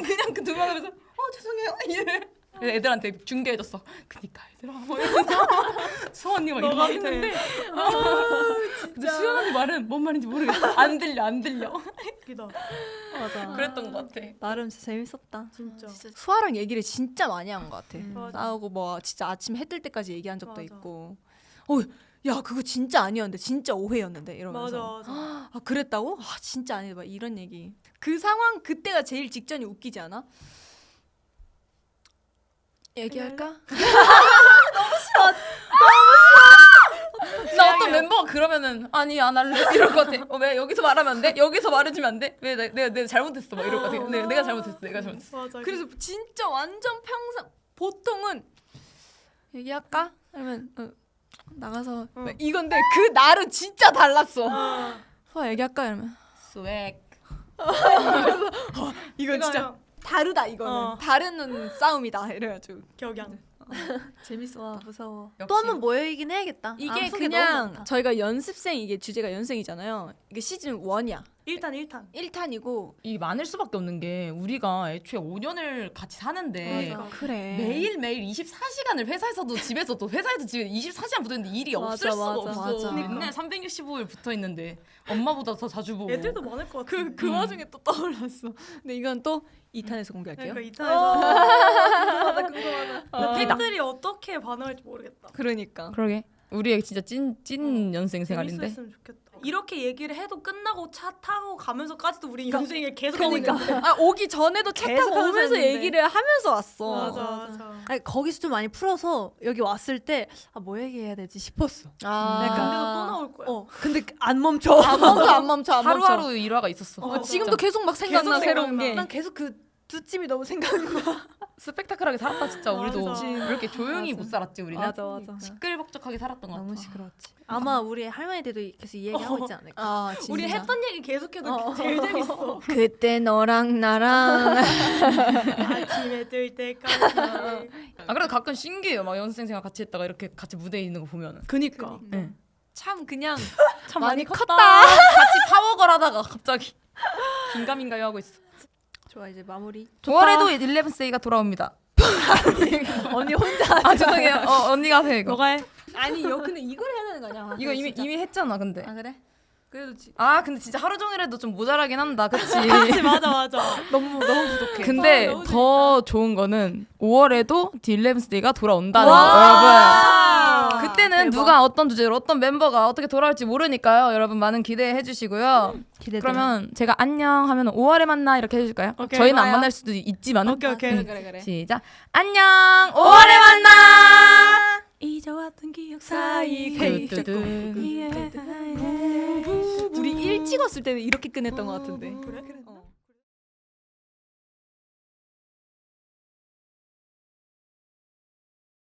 그냥 그 도망가면서 죄송해요 이래. 그래서 애들한테 중계해줬어. 그니까 얘들아 뭐 이러면서 수아 언니가 이러고 있는데 근데 수연 언니 말은 뭔 말인지 모르겠어. 안 들려. 웃기다. 맞아. 그랬던 것 같아. 나름 진짜 재밌었다. 진짜. 수아랑 얘기를 진짜 많이 한 것 같아. 맞아. 싸우고 뭐 진짜 아침 해 뜰 때까지 얘기한 적도 맞아. 있고. 야 그거 진짜 아니었는데 진짜 오해였는데 이러면서. 맞아. 아 그랬다고? 아 진짜 아니다 막 이런 얘기. 그 상황 그때가 제일 직전이 웃기지 않아? 얘기할까? 나 어떤 멤버가 그러면은 아니 안 할래 이럴 것 같아. 왜 여기서 말하면 안 돼? 여기서 말해주면 안 돼? 왜 내가 잘못했어 막 이럴 것 같아. 내가 잘못했어. 맞아. 그래서 진짜 완전 평상 보통은 얘기할까? 하면 나가서 막 이건데 그 날은 진짜 달랐어. 수아 얘기할까? 이러면 스웩. 이건 진짜 다르다 이거는 다른 싸움이다 이래가지고 격양. 재밌어. 와 무서워. 역시. 또 한 번 모여이긴 해야겠다. 이게 소개 너무 그냥 많다. 저희가 연습생 이게 주제가 연생이잖아요. 이게 시즌 1이야. 1탄. 1탄이고 이 많을 수밖에 없는 게 우리가 애초에 5년을 같이 사는데 맞아. 그래. 매일매일 24시간을 회사에서도 집에서도 회사에도 집에 24시간 붙어 있는데 일이 맞아, 없을 수가 맞아, 없어. 맞아. 맨날 365일 붙어 있는데 엄마보다 더 자주 보고. 애들도 많을 것 같아. 그 와중에 또 떠올랐어. 근데 이건 또 2탄에서 공개할게요. 그러니까 2탄에서 웃기다. 팬들이 어떻게 반응할지 모르겠다. 그러니까. 그러게. 우리의 진짜 찐 연생 생활인데. 재밌었으면 좋겠다. 이렇게 얘기를 해도 끝나고 차 타고 가면서까지도 우리 연생을 계속 하고 그러니까 있는데. 오기 전에도 차 계속 타고 하면서 오면서 했는데. 얘기를 하면서 왔어. 맞아. 아니, 거기서 좀 많이 풀어서 여기 왔을 때 뭐 얘기해야 되지 싶었어. 아. 근데도 또 나올 거야. 근데 안 멈춰. 안 멈춰. 하루하루 일화가 있었어. 지금도 계속 막 생각나 계속 새로운 생각나. 게. 난 계속 그 두 찜이 너무 생각나. 스펙타클하게 살았다 진짜. 우리도 맞아. 이렇게 조용히 못 살았지 우리는. 맞아. 시끌벅적하게 살았던 것 같아. 너무 시끄럽지. 아마 우리 할머니들도 계속 이 얘기 하고 있지 않을까. 아, 진짜. 우리 했던 얘기 계속해도 제일 재밌어. 그때 너랑 나랑 아침에 뜰 때까지. 아 그래도 가끔 신기해요. 막 연습생 생활 같이 했다가 이렇게 같이 무대에 있는 거 보면은. 그니까. 네. 참 그냥 참 많이 컸다. 같이 파워걸 하다가 갑자기 긴가민가요 하고 있어. 좋아 이제 마무리. 5월에도 11세이가 돌아옵니다. 언니 혼자. 아 죄송해요. 언니가 하세요 이거. 너가 해. 아니 근데 이걸 해야 되는 거 아니야? 이거 이미 했잖아 근데. 아 그래? 그래도 근데 진짜 하루 종일 해도 좀 모자라긴 한다. 그치? 맞아. 너무 부족해. 근데 너무 더 좋은 거는 5월에도 The 11세이가 돌아온다는 거 여러분. 그때는 대박. 누가 어떤 주제로 어떤 멤버가 어떻게 돌아올지 모르니까요. 여러분 많은 기대해 주시고요. 기대돼. 그러면 제가 안녕 하면 5월에 만나 이렇게 해줄까요? 오케이, 저희는 안 좋아요. 만날 수도 있지만 오케이. 그래. 시작. 안녕 5월에 만나. 잊어왔던 기억 사이 뚜뚜뚜. 우리 1 찍었을 때는 이렇게 끝냈던 것 같은데. 그래?